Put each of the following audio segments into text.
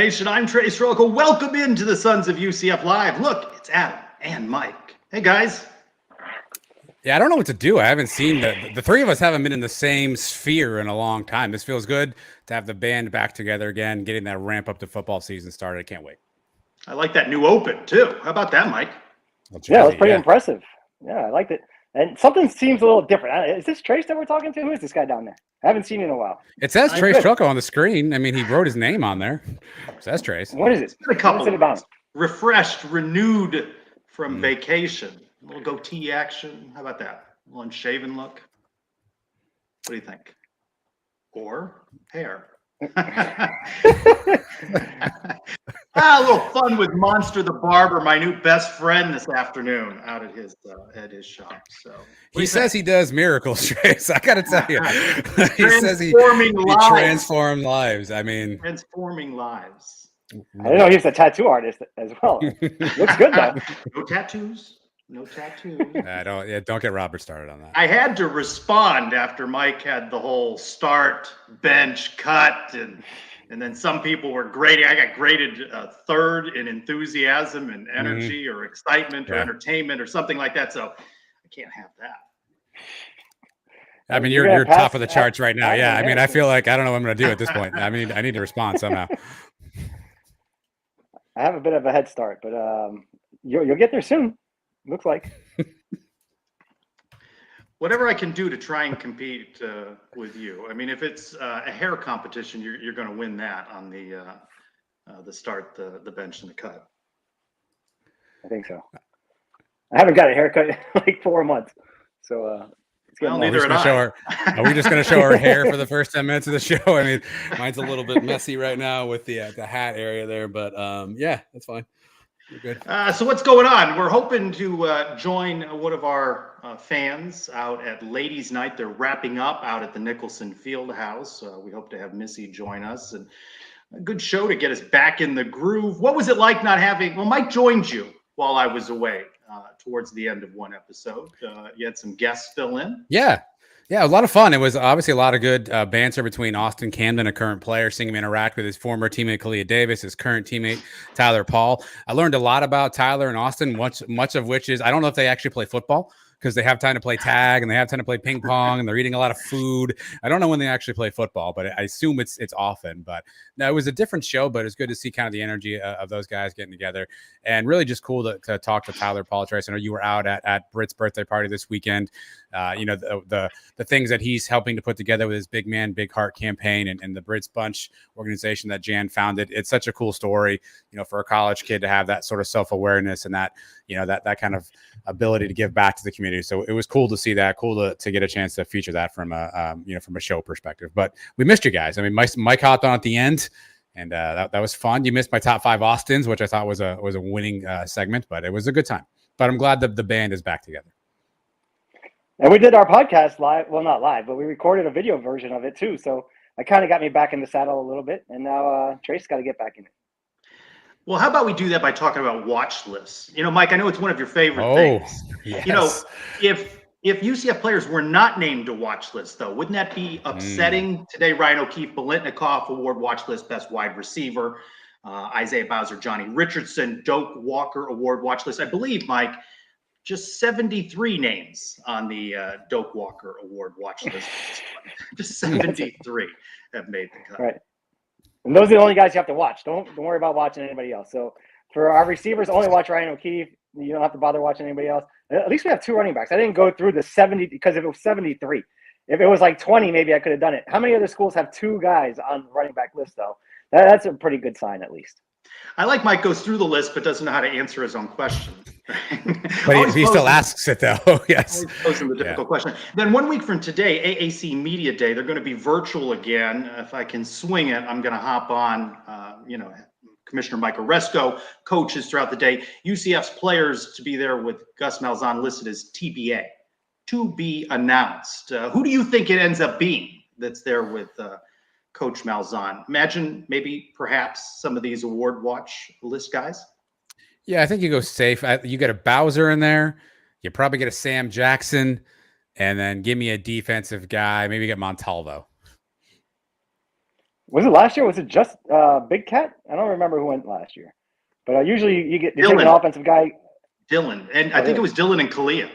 Nation. I'm Trace Rolko. Welcome into the Sons of UCF Live. Look, it's Adam and Mike. Hey, guys. Yeah, I don't know what to do. I haven't seen the three of us haven't been in the same sphere in a long time. This feels good to have the band back together again, getting that ramp up to football season started. I can't wait. I like that new open, too. How about that, Mike? Yeah, it was pretty impressive. Yeah, I liked it. And something seems a little different. Is this Trace that we're talking to? Who is this guy down there? I haven't seen him in a while. It says Trace Trulko on the screen. I mean, he wrote his name on there. It says Trace. What is it? It's been a couple of days. Refreshed, renewed from vacation. A little goatee action. How about that? A little unshaven look. What do you think? Or hair? A little fun with Monster the Barber, my new best friend this afternoon out at his shop. So he says he does miracles, Trace. I got to tell you, he says he transformed lives. I mean, transforming lives. I didn't know he was a tattoo artist as well. Looks good though. No tattoos. No tattoos. Don't get Robert started on that. I had to respond after Mike had the whole start, bench, cut, and then some people were grading. I got graded third in enthusiasm and energy or excitement or entertainment or something like that. So I can't have that. I mean, you're top of the charts right now. Yeah. I mean, I feel like I don't know what I'm going to do at this point. I mean, I need to respond somehow. I have a bit of a head start, but you'll get there soon. Looks like. Whatever I can do to try and compete with you. I mean, if it's a hair competition, you're going to win that on the start, the bench, and the cut. I think so. I haven't got a haircut in like 4 months, so. Well, neither are we just going to show our hair for the first 10 minutes of the show? I mean, mine's a little bit messy right now with the hat area there, but yeah, that's fine. Good. So what's going on? We're hoping to join one of our fans out at Ladies Night. They're wrapping up out at the Nicholson Fieldhouse. We hope to have Missy join us, and a good show to get us back in the groove. What was it like not having? Well, Mike joined you while I was away towards the end of one episode. You had some guests fill in. Yeah, a lot of fun. It was obviously a lot of good banter between Austin Camden, a current player, seeing him interact with his former teammate Kalia Davis, his current teammate Tyler Paul. I learned a lot about Tyler and Austin, much of which is I don't know if they actually play football because they have time to play tag and they have time to play ping pong and they're eating a lot of food. I don't know when they actually play football, but I assume it's often. But no, it was a different show, but it's good to see kind of the energy of those guys getting together and really just cool to talk to Tyler Paul. Trace, I know you were out at Britt's birthday party this weekend. You know, the things that he's helping to put together with his Big Man, Big Heart campaign and the Brits Bunch organization that Jan founded. It's such a cool story, you know, for a college kid to have that sort of self-awareness and that, you know, that kind of ability to give back to the community. So it was cool to see that, cool to get a chance to feature that from a show perspective. But we missed you guys. I mean, Mike hopped on at the end. And that was fun. You missed my top 5 Austins, which I thought was a winning segment, but it was a good time. But I'm glad that the band is back together. And we did our podcast live. Well, not live, but we recorded a video version of it too. So it kind of got me back in the saddle a little bit. And now Trace got to get back in it. Well, how about we do that by talking about watch lists? You know, Mike, I know it's one of your favorite things. Yes. You know, if UCF players were not named to watch list, though, wouldn't that be upsetting? Today, Ryan O'Keefe, Bolitnikoff Award watch list, best wide receiver. Isaiah Bowser, Johnny Richardson, Doak Walker Award watch list. I believe, Mike, just 73 names on the Doak Walker Award watch list. Just 73 have made the cut. Right. And those are the only guys you have to watch. Don't worry about watching anybody else. So for our receivers, only watch Ryan O'Keefe. You don't have to bother watching anybody else. At least we have 2 running backs. I didn't go through the 70 because if it was 73. If it was like 20, maybe I could have done it. How many other schools have 2 guys on the running back list, though? That's a pretty good sign, at least. I like Mike goes through the list, but doesn't know how to answer his own question. But he still asks it, though. Yes. Posing the difficult question. Then 1 week from today, AAC Media Day, they're going to be virtual again. If I can swing it, I'm going to hop on, Commissioner Mike Oresco, coaches throughout the day. UCF's players to be there with Gus Malzahn listed as TBA, to be announced. Who do you think it ends up being that's there with Coach Malzahn? Imagine perhaps some of these award watch list guys. Yeah, I think you go safe. You get a Bowser in there. You probably get a Sam Jackson, and then give me a defensive guy. Maybe get Montalvo. Was it last year? Was it just Big Cat? I don't remember who went last year. But usually you take an offensive guy. Dylan. And I think it was Dylan and Kalia.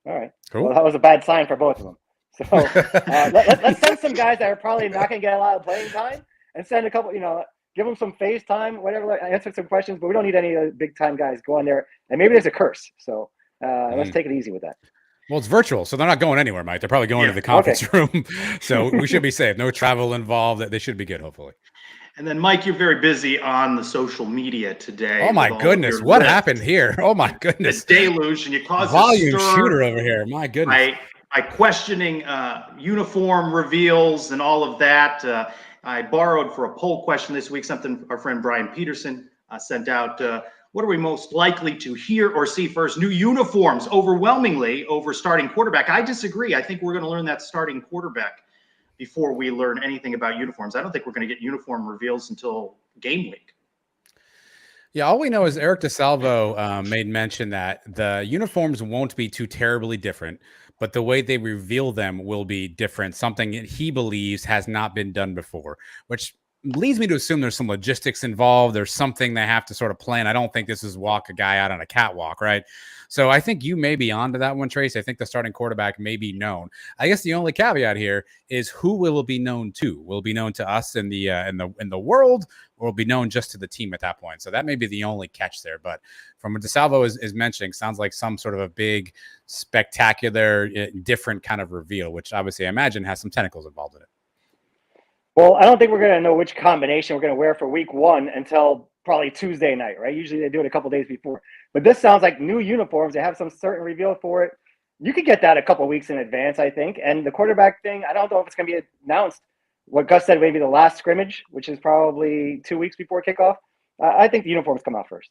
All right. Cool. Well, that was a bad sign for both of them. So let's send some guys that are probably not going to get a lot of playing time and send a couple, give them some FaceTime, whatever, answer some questions. But we don't need any of the big-time guys go on there. And maybe there's a curse. So let's take it easy with that. Well, it's virtual, so they're not going anywhere, Mike. They're probably going to the conference room. So we should be safe. No travel involved. They should be good, hopefully. And then, Mike, you're very busy on the social media today. Oh, my goodness. What happened here? Oh, my goodness. This deluge, and you caused volume a stir shooter over here. My goodness. By questioning uniform reveals and all of that. I borrowed for a poll question this week, something our friend Brian Peterson sent out. What are we most likely to hear or see first? New uniforms, overwhelmingly over starting quarterback. I disagree. I think we're going to learn that starting quarterback before we learn anything about uniforms. I don't think we're going to get uniform reveals until game week. Yeah, all we know is Eric DeSalvo made mention that the uniforms won't be too terribly different, but the way they reveal them will be different, something he believes has not been done before, which leads me to assume there's some logistics involved. There's something they have to sort of plan. I don't think this is walk a guy out on a catwalk, right? So I think you may be onto that one, Trace. I think the starting quarterback may be known. I guess the only caveat here is who will it be known to? Will it be known to us in the world, or will it be known just to the team at that point? So that may be the only catch there. But from what DeSalvo is mentioning, sounds like some sort of a big, spectacular, different kind of reveal, which obviously I imagine has some tentacles involved in it. Well, I don't think we're going to know which combination we're going to wear for week one until probably Tuesday night, right? Usually they do it a couple days before. But this sounds like new uniforms. They have some certain reveal for it. You could get that a couple weeks in advance, I think. And the quarterback thing, I don't know if it's going to be announced. What Gus said, maybe the last scrimmage, which is probably 2 weeks before kickoff. I think the uniforms come out first.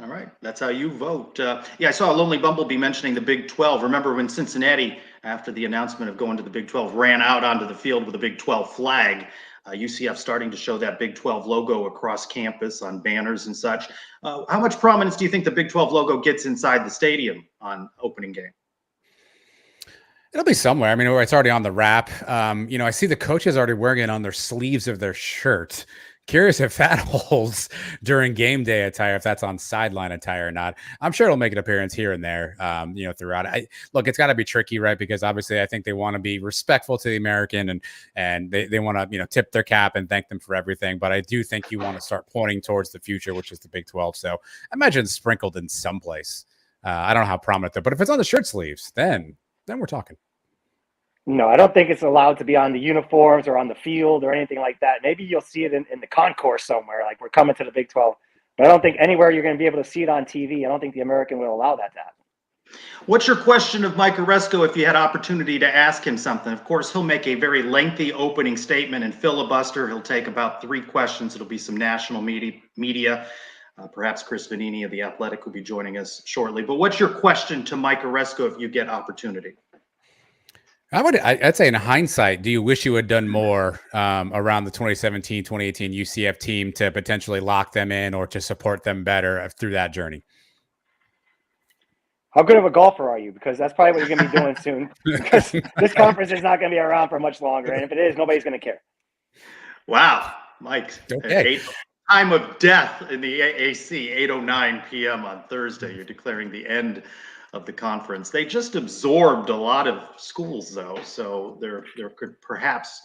All right. That's how you vote. I saw Lonely Bumblebee mentioning the Big 12. Remember when Cincinnati, after the announcement of going to the Big 12, ran out onto the field with a Big 12 flag? UCF starting to show that Big 12 logo across campus on banners and such. How much prominence do you think the Big 12 logo gets inside the stadium on opening game? It'll be somewhere. I mean, it's already on the wrap. I see the coaches already wearing it on their sleeves of their shirt. Curious if that holds during game day attire, if that's on sideline attire or not. I'm sure it'll make an appearance here and there, throughout. Look, it's got to be tricky, right? Because obviously I think they want to be respectful to the American and they want to, tip their cap and thank them for everything. But I do think you want to start pointing towards the future, which is the Big 12. So I imagine it's sprinkled in someplace. I don't know how prominent though, but if it's on the shirt sleeves, then we're talking. No, I don't think it's allowed to be on the uniforms or on the field or anything like that. Maybe you'll see it in the concourse somewhere, like we're coming to the Big 12. But I don't think anywhere you're going to be able to see it on TV. I don't think the American will allow that to happen. What's your question of Mike Oresco if you had opportunity to ask him something? Of course, he'll make a very lengthy opening statement and filibuster. He'll take about 3 questions. It'll be some national media. Perhaps Chris Fini of The Athletic will be joining us shortly. But what's your question to Mike Oresco if you get opportunity? I'd say in hindsight, do you wish you had done more around the 2017, 2018 UCF team to potentially lock them in or to support them better through that journey? How good of a golfer are you? Because that's probably what you're going to be doing soon. Because this conference is not going to be around for much longer. And if it is, nobody's going to care. Wow. Mike, okay. Time of death in the AAC, 8:09 p.m. on Thursday. You're declaring the end of the conference. They just absorbed a lot of schools, though, so there could perhaps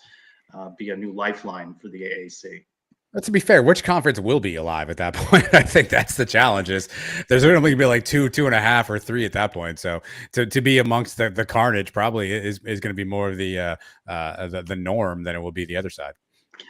be a new lifeline for the AAC. But to be fair, which conference will be alive at that point? I think that's the challenge. Is there's going to be like 2, 2.5, or 3 at that point. So to be amongst the carnage probably is going to be more of the norm than it will be the other side.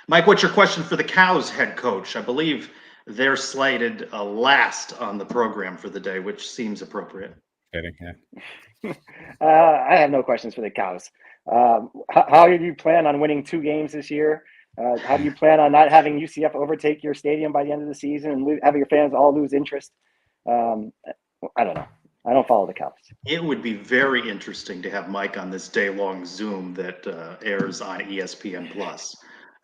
Mike, what's your question for the Cows head coach? I believe they're slated last on the program for the day, which seems appropriate. Yeah. I have no questions for the Cows. How do you plan on winning 2 games this year? How do you plan on not having UCF overtake your stadium by the end of the season and having your fans all lose interest? I don't know. I don't follow the Cows. It would be very interesting to have Mike on this day-long Zoom that airs on ESPN Plus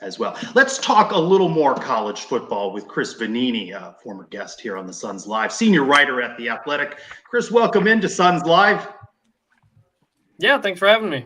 as well. Let's talk a little more college football with Chris Vanini, a former guest here on the Suns Live, senior writer at The Athletic. Chris, welcome into Suns Live. Yeah, thanks for having me.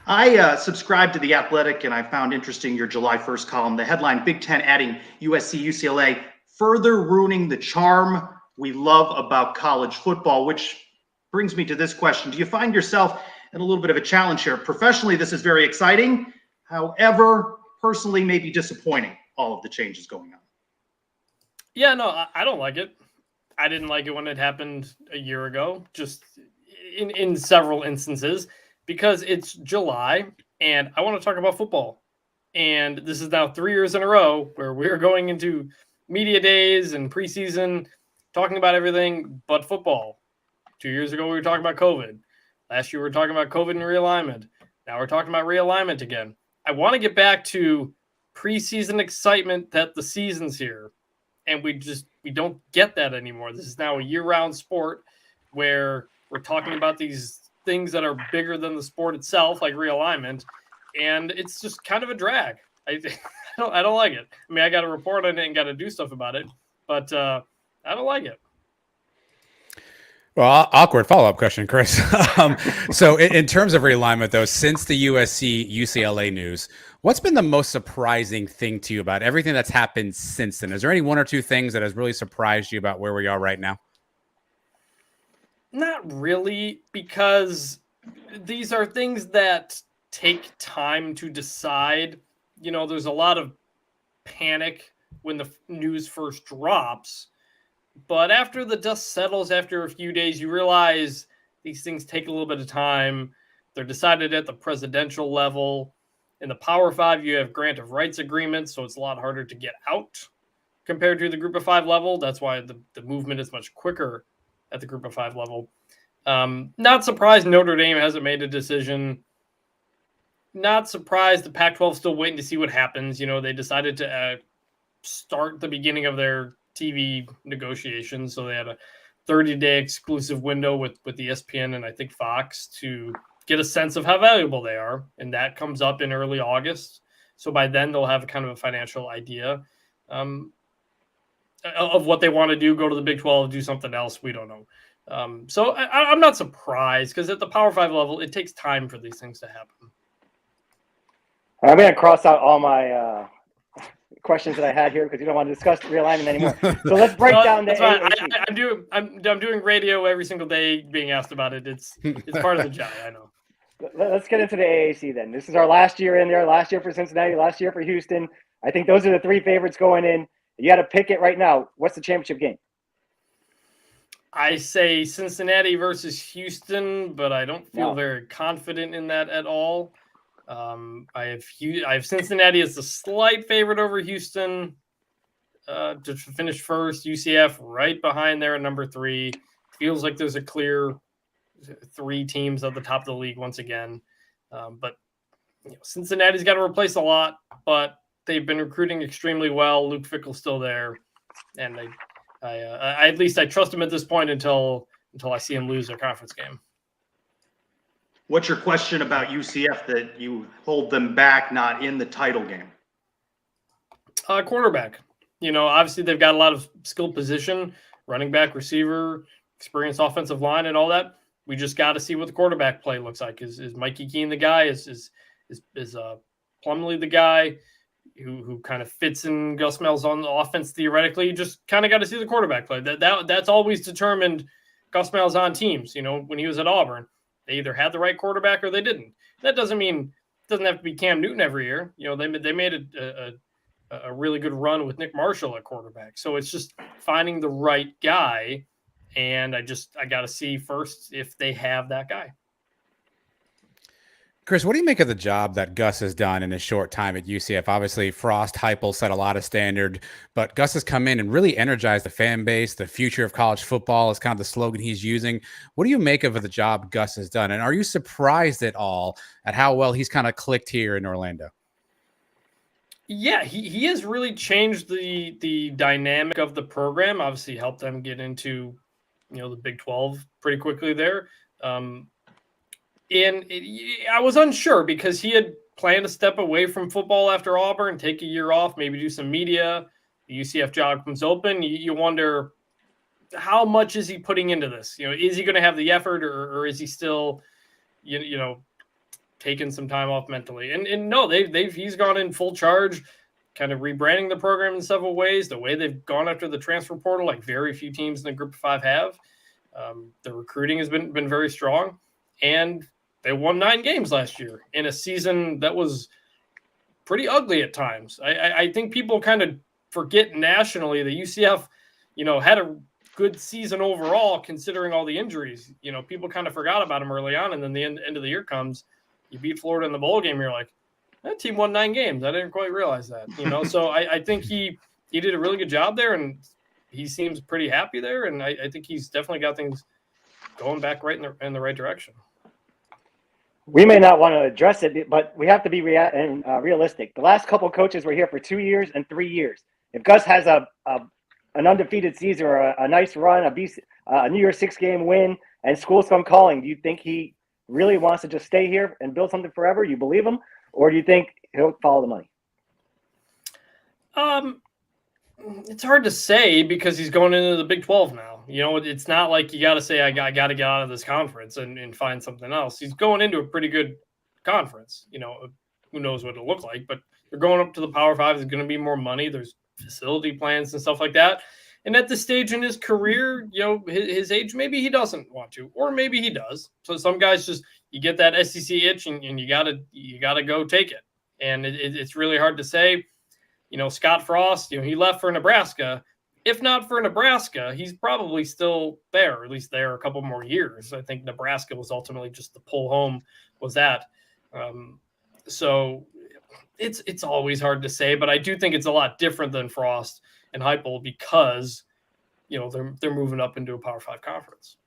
I subscribed to The Athletic, and I found interesting your July 1st column. The headline, Big Ten adding USC, UCLA, further ruining the charm we love about college football, which brings me to this question. Do you find yourself in a little bit of a challenge here? Professionally, this is very exciting. However, personally, maybe disappointing, all of the changes going on. Yeah, no, I don't like it. I didn't like it when it happened a year ago, just in several instances, because it's July and I want to talk about football. And this is now 3 years in a row where we're going into media days and preseason talking about everything but football. 2 years ago, we were talking about COVID. Last year, we were talking about COVID and realignment. Now we're talking about realignment again. I want to get back to preseason excitement that the season's here. And we don't get that anymore. This is now a year-round sport where we're talking about these things that are bigger than the sport itself, like realignment, and it's just kind of a drag. I don't like it. I mean, I got to report on it and got to do stuff about it, but I don't like it. Well, awkward follow-up question, Chris. So in terms of realignment, though, since the USC UCLA news, what's been the most surprising thing to you about everything that's happened since then? Is there any one or two things that has really surprised you about where we are right now? Not really, because these are things that take time to decide. You know, there's a lot of panic when the news first drops. But after the dust settles, after a few days, you realize these things take a little bit of time. They're decided at the presidential level. In the Power Five, you have grant of rights agreements, so it's a lot harder to get out compared to the Group of Five level. That's why the movement is much quicker at the Group of Five level. Not surprised Notre Dame hasn't made a decision. Not surprised the Pac-12 is still waiting to see what happens. You know, they decided to start the beginning of their TV negotiations. So they had a 30-day exclusive window with ESPN and I think Fox to get a sense of how valuable they are. And that comes up in early August. So by then they'll have kind of a financial idea of what they want to do, go to the Big 12, do something else. We don't know. So I'm not surprised because at the Power 5 level, it takes time for these things to happen. I'm going to cross out all my questions that I had here because you don't want to discuss realignment anymore. So let's break down the I'm doing radio every single day being asked about it. It's part of the job, I know. Let's get into the AAC then. This is our last year in there, last year for Cincinnati, last year for Houston. I think those are the three favorites going in. You got to pick it right now. What's the championship game? I say Cincinnati versus Houston, but I don't feel very confident in that at all. I have Cincinnati as the slight favorite over Houston to finish first. UCF right behind there at number 3. Feels like there's a clear 3 teams at the top of the league once again. But you know, Cincinnati's got to replace a lot, but they've been recruiting extremely well. Luke Fickell's still there, and I at least I trust him at this point until I see him lose their conference game. What's your question about UCF that you hold them back, not in the title game? Quarterback. You know, obviously they've got a lot of skilled position, running back, receiver, experienced offensive line, and all that. We just got to see what the quarterback play looks like. Is Mikey Keene the guy? Is Plumlee the guy who kind of fits in Gus Mills on the offense theoretically? You just kind of got to see the quarterback play. That's always determined Gus Mills on teams. You know, when he was at Auburn, they either had the right quarterback or they didn't. That doesn't mean it doesn't have to be Cam Newton every year. You know, they made a really good run with Nick Marshall at quarterback. So it's just finding the right guy. And I got to see first if they have that guy. Chris, what do you make of the job that Gus has done in his short time at UCF? Obviously, Frost, Heupel set a lot of standard, but Gus has come in and really energized the fan base. The future of college football is kind of the slogan he's using. What do you make of the job Gus has done? And are you surprised at all at how well he's kind of clicked here in Orlando? Yeah, he has really changed the dynamic of the program. Obviously, helped them get into, you know, the Big 12 pretty quickly there. I was unsure because he had planned to step away from football after Auburn, take a year off, maybe do some media. The UCF job comes open. You wonder how much is he putting into this? You know, is he going to have the effort or is he still, you know, taken some time off mentally. And no, he's gone in full charge, kind of rebranding the program in several ways. The way they've gone after the transfer portal, like very few teams in the Group of Five have. The recruiting has been very strong, and they won 9 games last year in a season that was pretty ugly at times. I think people kind of forget nationally that UCF, had a good season overall considering all the injuries. People kind of forgot about them early on, and then the end of the year comes, you beat Florida in the bowl game, you're like, that team won 9 games. I didn't quite realize that. So I think he did a really good job there, and he seems pretty happy there, and I think he's definitely got things going back right in the right direction. We may not want to address it, but we have to be realistic. The last couple of coaches were here for 2 years and 3 years. If Gus has an undefeated season or a nice run, a New Year's 6-game win, and schools come calling, do you think he really wants to just stay here and build something forever? You believe him? Or do you think he'll follow the money? It's hard to say because he's going into the Big 12 now. It's not like you got to say, I got to get out of this conference and find something else. He's going into a pretty good conference. Who knows what it'll look like, but they're going up to the Power 5. There's going to be more money. There's facility plans and stuff like that. And at this stage in his career, his age, maybe he doesn't want to, or maybe he does. So some guys just, you get that SEC itch and you gotta go take it. And it's really hard to say. Scott Frost, he left for Nebraska. If not for Nebraska, he's probably still there, or at least there a couple more years. I think Nebraska was ultimately just the pull home was that. So it's always hard to say, but I do think it's a lot different than Frost and Heupel because, they're moving up into a Power 5 conference.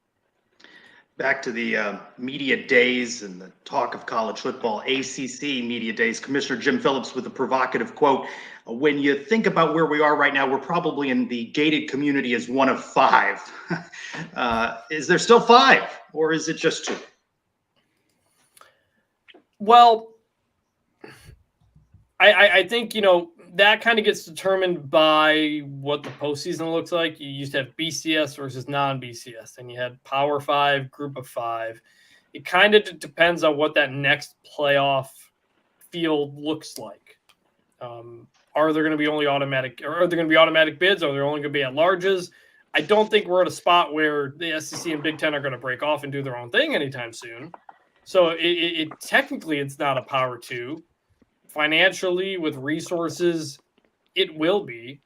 Back to the media days and the talk of college football, ACC media days. Commissioner Jim Phillips with a provocative quote. When you think about where we are right now, we're probably in the gated community as one of 5. Is there still 5 or is it just 2? Well, I think, that kind of gets determined by what the postseason looks like. You used to have BCS versus non-BCS, and you had Power 5, Group of 5. It kind of depends on what that next playoff field looks like. Are there going to be only automatic, or are there going to be automatic bids? Are there only going to be at larges? I don't think we're at a spot where the SEC and Big Ten are going to break off and do their own thing anytime soon. So it technically it's not a Power 2. Financially, with resources, it will be,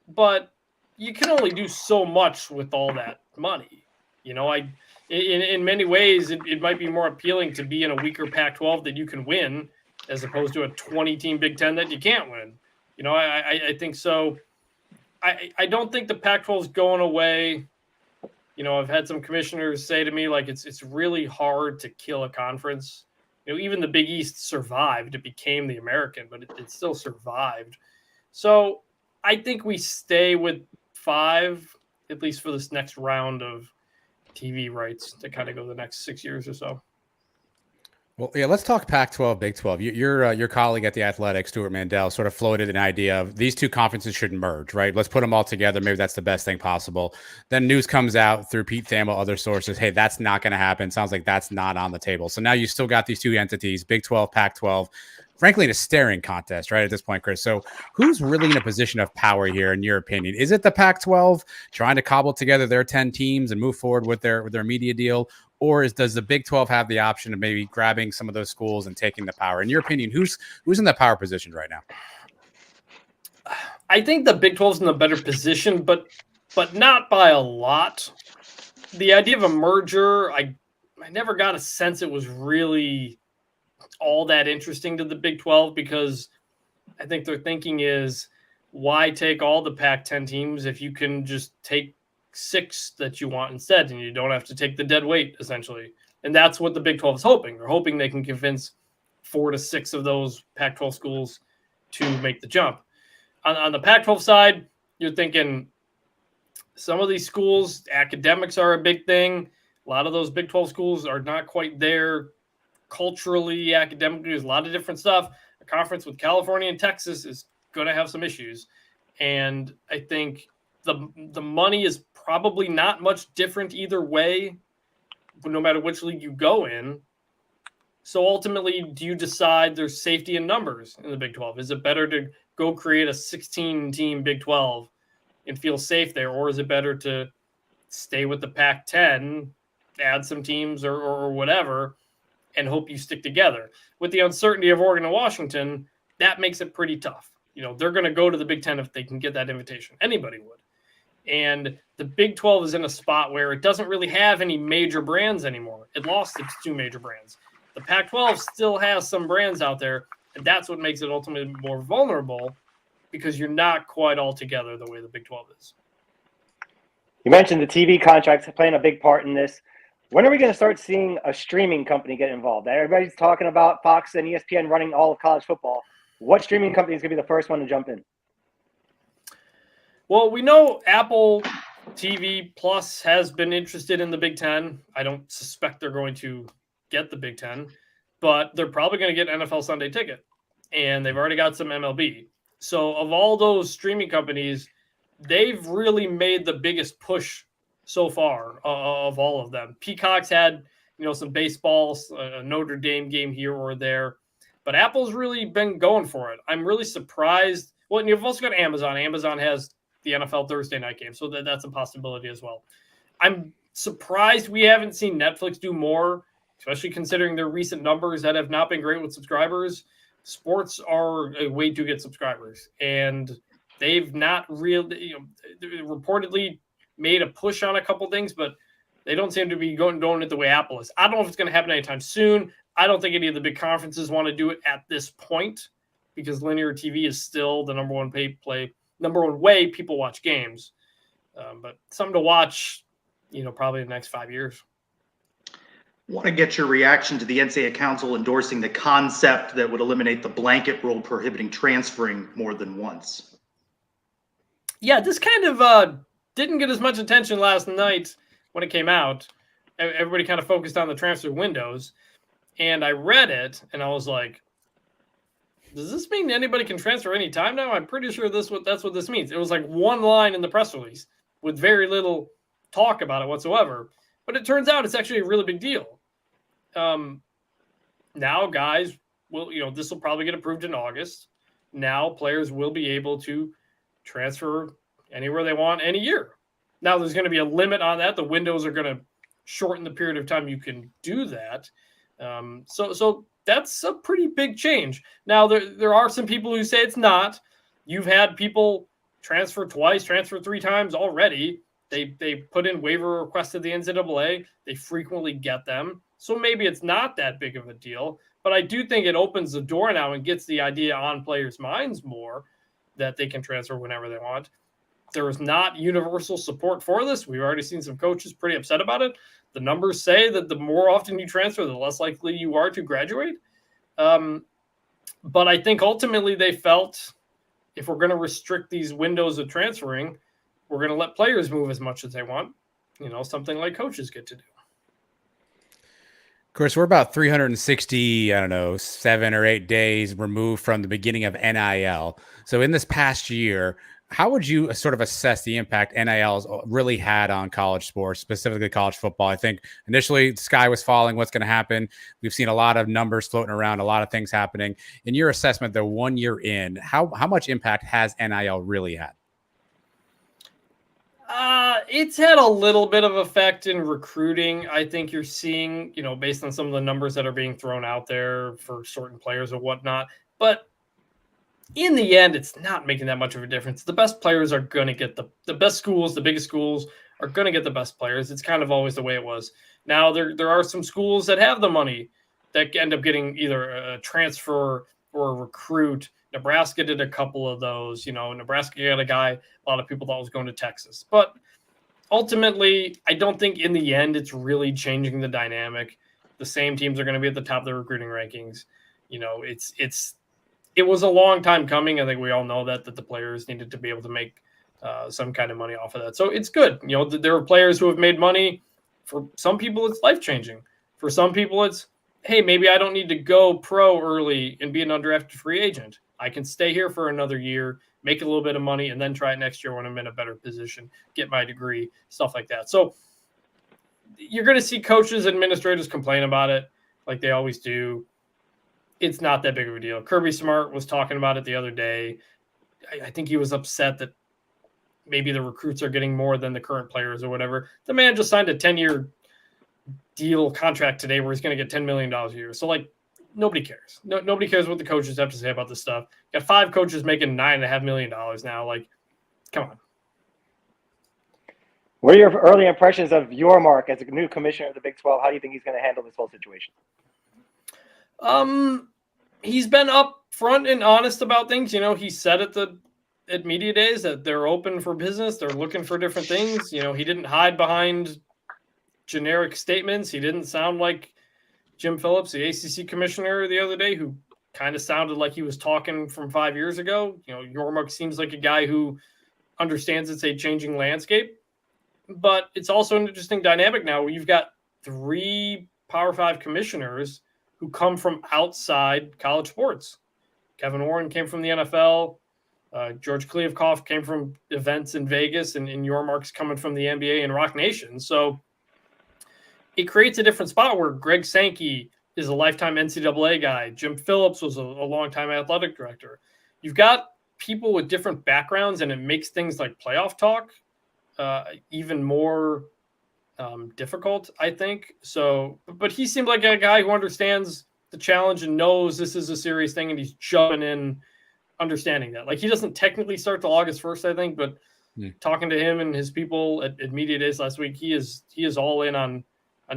but you can only do so much with all that money. In many ways, it might be more appealing to be in a weaker Pac-12 that you can win, as opposed to a 20-team Big Ten that you can't win. I think so. I don't think the Pac-12 is going away. I've had some commissioners say to me, like, it's really hard to kill a conference. Even the Big East survived. It became the American, but it still survived. So I think we stay with 5, at least for this next round of TV rights to kind of go the next 6 years or so. Well, yeah, let's talk Pac-12, Big 12. Your colleague at The Athletic, Stuart Mandel, sort of floated an idea of these 2 conferences should merge, right? Let's put them all together. Maybe that's the best thing possible. Then news comes out through Pete Thamel, other sources. Hey, that's not going to happen. Sounds like that's not on the table. So now you still got these 2 entities, Big 12, Pac-12, frankly, in a staring contest, right, at this point, Chris. So who's really in a position of power here, in your opinion? Is it the Pac-12 trying to cobble together their 10 teams and move forward with their media deal? Or does the Big 12 have the option of maybe grabbing some of those schools and taking the power? In your opinion, who's in that power position right now? I think the Big 12 is in a better position, but not by a lot. The idea of a merger, I never got a sense it was really all that interesting to the Big 12, because I think their thinking is, why take all the Pac-10 teams if you can just take 6 that you want instead, and you don't have to take the dead weight, essentially. And that's what the Big 12 is hoping. They're hoping they can convince 4 to 6 of those Pac-12 schools to make the jump. On the Pac-12 side, you're thinking some of these schools, academics are a big thing. A lot of those Big 12 schools are not quite there culturally, academically. There's a lot of different stuff. A conference with California and Texas is going to have some issues. And I think the money is probably not much different either way, no matter which league you go in. So ultimately, do you decide there's safety in numbers in the Big 12? Is it better to go create a 16-team Big 12 and feel safe there, or is it better to stay with the Pac-10, add some teams or whatever, and hope you stick together? With the uncertainty of Oregon and Washington, that makes it pretty tough. They're going to go to the Big 10 if they can get that invitation. Anybody would. And the Big 12 is in a spot where it doesn't really have any major brands anymore. It lost its 2 major brands. The Pac-12 still has some brands out there, and that's what makes it ultimately more vulnerable, because you're not quite all together the way the Big 12 is. You mentioned the TV contracts playing a big part in this. When are we going to start seeing a streaming company get involved? Everybody's talking about Fox and ESPN running all of college football. What streaming company is going to be the first one to jump in? Well, we know Apple TV Plus has been interested in the Big Ten. I don't suspect they're going to get the Big Ten, but they're probably going to get NFL Sunday Ticket, and they've already got some MLB. So of all those streaming companies, they've really made the biggest push so far of all of them. Peacock's had, some baseball, a Notre Dame game here or there, but Apple's really been going for it. I'm really surprised. Well, and you've also got Amazon. Amazon has the NFL Thursday night game, so that's a possibility as well. I'm surprised we haven't seen Netflix do more, especially considering their recent numbers that have not been great with subscribers. Sports are a way to get subscribers, and they've not really, reportedly made a push on a couple things, but they don't seem to be going it the way Apple is. I don't know if it's going to happen anytime soon. I don't think any of the big conferences want to do it at this point, because linear TV is still the number one way people watch games. But something to watch, probably in the next 5 years. Want to get your reaction to the NCAA Council endorsing the concept that would eliminate the blanket rule prohibiting transferring more than once. Yeah, this kind of didn't get as much attention last night when it came out. Everybody kind of focused on the transfer windows, and I read it, and I was like, does this mean anybody can transfer any time now? I'm pretty sure that's what this means. It was like one line in the press release with very little talk about it whatsoever. But it turns out it's actually a really big deal. Now guys will, this will probably get approved in August. Now players will be able to transfer anywhere they want any year. Now there's going to be a limit on that. The windows are going to shorten the period of time you can do that. So that's a pretty big change. Now, there are some people who say it's not. You've had people transfer twice, transfer 3 times already. They put in waiver requests to the NCAA. They frequently get them. So maybe it's not that big of a deal. But I do think it opens the door now and gets the idea on players' minds more that they can transfer whenever they want. There is not universal support for this. We've already seen some coaches pretty upset about it. The numbers say that the more often you transfer, the less likely you are to graduate. But I think ultimately they felt, if we're going to restrict these windows of transferring, we're going to let players move as much as they want. Something like coaches get to do. Of course, we're about 360, 7 or 8 days removed from the beginning of NIL. So in this past year, how would you sort of assess the impact NIL's really had on college sports, specifically college football? I think initially the sky was falling. What's going to happen? We've seen a lot of numbers floating around, a lot of things happening. In your assessment, they're 1 year in. How much impact has NIL really had? It's had a little bit of effect in recruiting. I think you're seeing, based on some of the numbers that are being thrown out there for certain players or whatnot. But in the end, it's not making that much of a difference. The best players are going to get the best schools, the biggest schools are going to get the best players. It's kind of always the way it was. Now, there are some schools that have the money that end up getting either a transfer or a recruit. Nebraska did a couple of those. Nebraska got a guy a lot of people thought was going to Texas. But ultimately, I don't think in the end it's really changing the dynamic. The same teams are going to be at the top of the recruiting rankings. It was a long time coming. I think we all know that the players needed to be able to make some kind of money off of that. So it's good. There are players who have made money. For some people, it's life-changing. For some people, it's, hey, maybe I don't need to go pro early and be an undrafted free agent. I can stay here for another year, make a little bit of money, and then try it next year when I'm in a better position, get my degree, stuff like that. So you're going to see coaches, administrators complain about it. like they always do, it's not that big of a deal. Kirby Smart was talking about it the other day. I think he was upset that maybe the recruits are getting more than the current players or whatever. The man just signed a 10-year deal contract today where he's going to get $10 million a year. So, like, nobody cares. Nobody cares what the coaches have to say about this stuff. Got 5 coaches making $9.5 million now. Like, come on. What are your early impressions of your Mark as a new commissioner of the Big 12? How do you think he's going to handle this whole situation? He's been upfront and honest about things. You know, he said at media days that they're open for business. They're looking for different things. You know, he didn't hide behind generic statements. He didn't sound like Jim Phillips, the ACC commissioner the other day, who kind of sounded like he was talking from 5 years ago. You know, Yormark seems like a guy who understands it's a changing landscape, but it's also an interesting dynamic now where you've got 3 Power 5 commissioners who come from outside college sports. Kevin Warren came from the NFL. George Kliavkoff came from events in Vegas, and Yormark's coming from the NBA and Rock Nation. So it creates a different spot where Greg Sankey is a lifetime NCAA guy. Jim Phillips was a longtime athletic director. You've got people with different backgrounds, and it makes things like playoff talk even more difficult, I think. So, but he seemed like a guy who understands the challenge and knows this is a serious thing, and he's jumping in, understanding that. Like, he doesn't technically start till August 1st, I think, but talking to him and his people at media days last week, he is all in on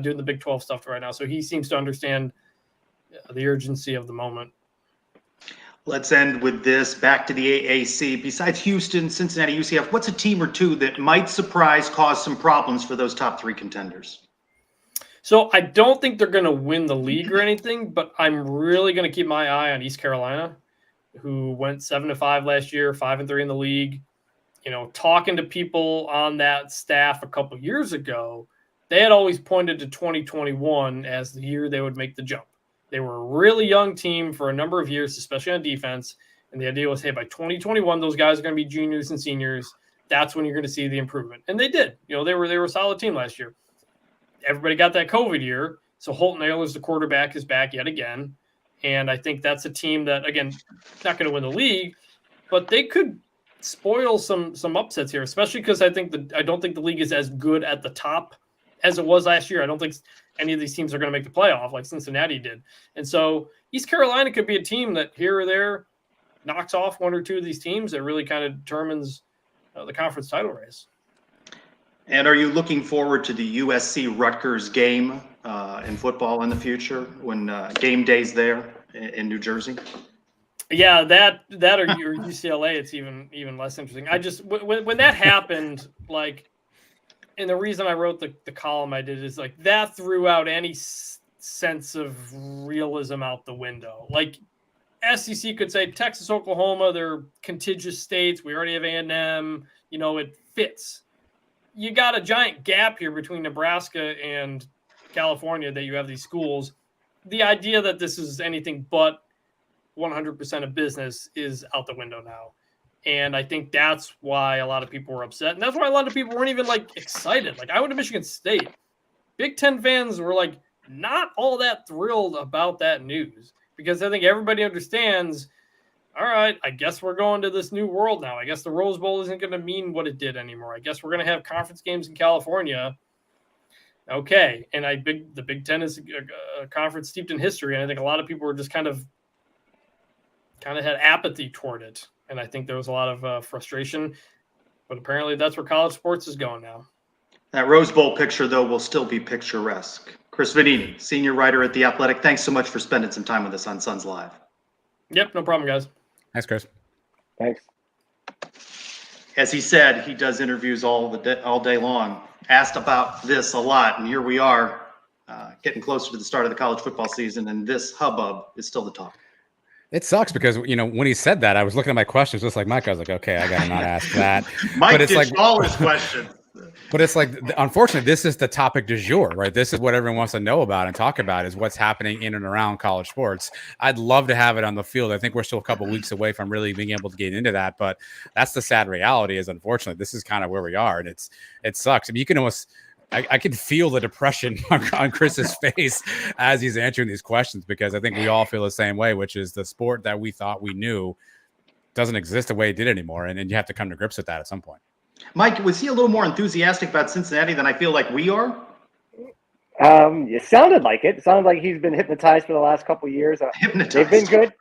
doing the Big 12 stuff right now. So he seems to understand the urgency of the moment. Let's end with this. Back to the AAC. Besides Houston, Cincinnati, UCF, what's a team or two that might cause some problems for those top 3 contenders? So I don't think they're going to win the league or anything, but I'm really going to keep my eye on East Carolina, who went 7-5 last year, 5-3 in the league. You know, talking to people on that staff a couple years ago, they had always pointed to 2021 as the year they would make the jump. They were a really young team for a number of years, especially on defense. And the idea was, hey, by 2021, those guys are going to be juniors and seniors. That's when you're going to see the improvement. And they did. You know, they were a solid team last year. Everybody got that COVID year. So Holton Ahlers, the quarterback, is back yet again. And I think that's a team that, again, not going to win the league, but they could spoil some upsets here, especially because I don't think the league is as good at the top as it was last year. I don't think any of these teams are going to make the playoff like Cincinnati did. And so East Carolina could be a team that here or there knocks off 1 or 2 of these teams that really kind of determines the conference title race. And are you looking forward to the USC Rutgers game in football in the future when game day's there in New Jersey? Yeah, that or UCLA, it's even less interesting. I just when that happened, like, and the reason I wrote the column I did is like that threw out any sense of realism out the window. Like, SEC could say Texas, Oklahoma, they're contiguous states. We already have A&M. You know, it fits. You got a giant gap here between Nebraska and California that you have these schools. The idea that this is anything but 100% of business is out the window now. And I think that's why a lot of people were upset. And that's why a lot of people weren't even like excited. Like, I went to Michigan State. Big Ten fans were like not all that thrilled about that news because I think everybody understands, all right, I guess we're going to this new world now. I guess the Rose Bowl isn't going to mean what it did anymore. I guess we're going to have conference games in California. Okay. And the Big Ten is a conference steeped in history. And I think a lot of people were just kind of had apathy toward it. And I think there was a lot of frustration, but apparently that's where college sports is going now. That Rose Bowl picture, though, will still be picturesque. Chris Fini, senior writer at The Athletic, thanks so much for spending some time with us on Suns Live. Yep, no problem, guys. Thanks, Chris. Thanks. As he said, he does interviews all day long. Asked about this a lot, and here we are getting closer to the start of the college football season, and this hubbub is still the talk. It sucks because, you know, when he said that, I was looking at my questions just like Mike. I was like, okay, I got to not ask that. Mike but it's gets like all his questions. But it's like, unfortunately, this is the topic du jour, right? This is what everyone wants to know about and talk about is what's happening in and around college sports. I'd love to have it on the field. I think we're still a couple weeks away from really being able to get into that. But that's the sad reality is, unfortunately, this is kind of where we are. And it sucks. I mean, you can almost I can feel the depression on Chris's face as he's answering these questions, because I think we all feel the same way, which is the sport that we thought we knew doesn't exist the way it did anymore. And you have to come to grips with that at some point. Mike, was he a little more enthusiastic about Cincinnati than I feel like we are? It sounded like it. It sounded like he's been hypnotized for the last couple of years. Hypnotized. They've been good.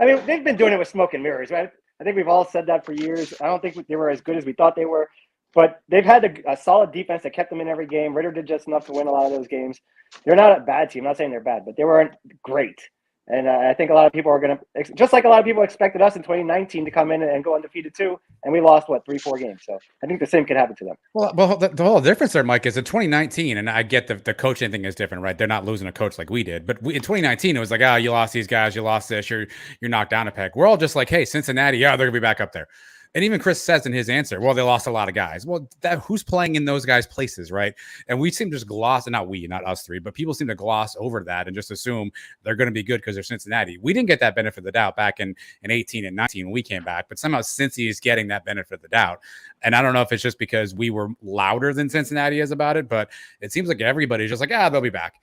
I mean, they've been doing it with smoke and mirrors, right? I think we've all said that for years. I don't think they were as good as we thought they were, but they've had a solid defense that kept them in every game. Ritter did just enough to win a lot of those games. They're not a bad team. I'm not saying they're bad, but they weren't great. And I think a lot of people are going to, just like a lot of people expected us in 2019 to come in and go undefeated too. And we lost, 3-4 games. So I think the same could happen to them. Well, the whole difference there, Mike, is in 2019, and I get the coaching thing is different, right? They're not losing a coach like we did. But in 2019, it was like, oh, you lost these guys, you lost this, you're knocked down a peg. We're all just like, hey, Cincinnati, yeah, they're going to be back up there. And even Chris says in his answer, well, they lost a lot of guys. Well, who's playing in those guys' places, right? And we seem to just gloss, and not us three, but people seem to gloss over that and just assume they're going to be good because they're Cincinnati. We didn't get that benefit of the doubt back in 18 and 19 when we came back, but somehow Cincy is getting that benefit of the doubt. And I don't know if it's just because we were louder than Cincinnati is about it, but it seems like everybody's just like, they'll be back.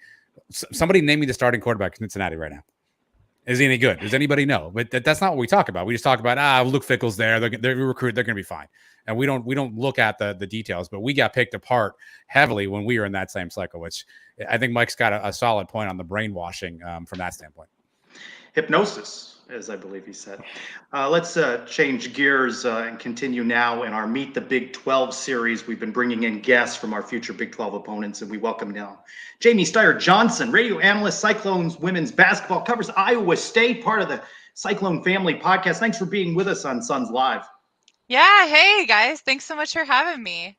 Somebody name me the starting quarterback in Cincinnati right now. Is he any good? Does anybody know? But that's not what we talk about. We just talk about, Luke Fickell's there. They're recruit. They're going to be fine. And we don't look at the details. But we got picked apart heavily when we were in that same cycle, which I think Mike's got a solid point on the brainwashing from that standpoint. Hypnosis, as I believe he said. Let's change gears and continue now in our Meet the Big 12 series. We've been bringing in guests from our future Big 12 opponents, and we welcome now Jamie Steyer-Johnson, radio analyst, Cyclones women's basketball, covers Iowa State, part of the Cyclone Family podcast. Thanks for being with us on Suns Live. Yeah, hey guys, thanks so much for having me.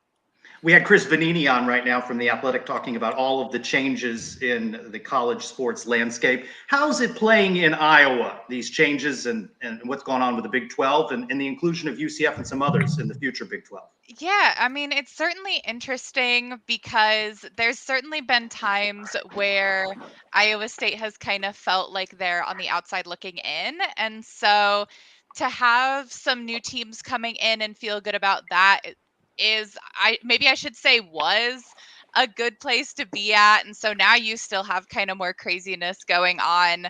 We had Chris Fini on right now from The Athletic talking about all of the changes in the college sports landscape. How's it playing in Iowa, these changes and what's going on with the Big 12 and the inclusion of UCF and some others in the future Big 12? Yeah, I mean, it's certainly interesting because there's certainly been times where Iowa State has kind of felt like they're on the outside looking in. And so to have some new teams coming in and feel good about that was a good place to be at. And so now you still have kind of more craziness going on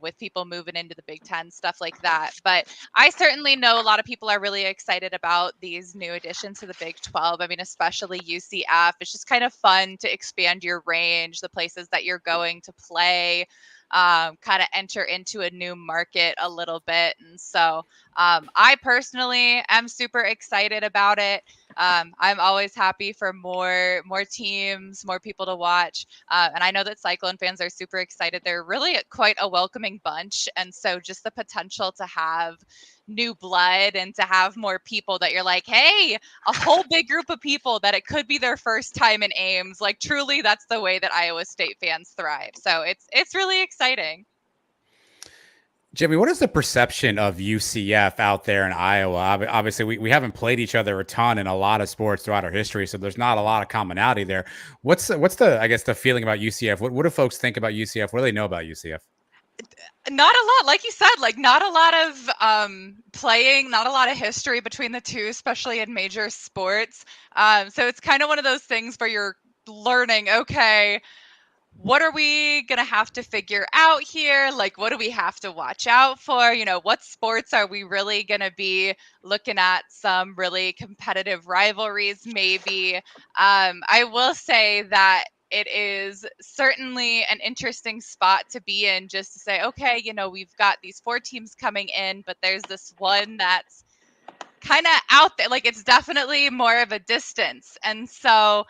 with people moving into the Big Ten, stuff like that. But I certainly know a lot of people are really excited about these new additions to the Big 12. I mean, especially UCF. It's just kind of fun to expand your range, the places that you're going to play, kind of enter into a new market a little bit. And so I personally am super excited about it. I'm always happy for more teams, more people to watch. And I know that Cyclone fans are super excited. They're really quite a welcoming bunch. And so just the potential to have new blood and to have more people that you're like, hey, a whole big group of people that it could be their first time in Ames. Like truly, that's the way that Iowa State fans thrive. So it's really exciting. Jimmy, what is the perception of UCF out there in Iowa? Obviously, we haven't played each other a ton in a lot of sports throughout our history, so there's not a lot of commonality there. What's the I guess the feeling about UCF? What do folks think about UCF? What do they know about UCF? Not a lot, like you said, like not a lot of playing, not a lot of history between the two, especially in major sports. So it's kind of one of those things where you're learning, okay, what are we going to have to figure out here? Like, what do we have to watch out for? You know, what sports are we really going to be looking at some really competitive rivalries? Maybe. I will say that it is certainly an interesting spot to be in, just to say, okay, you know, we've got these 4 teams coming in, but there's this one that's kind of out there. Like, it's definitely more of a distance. And so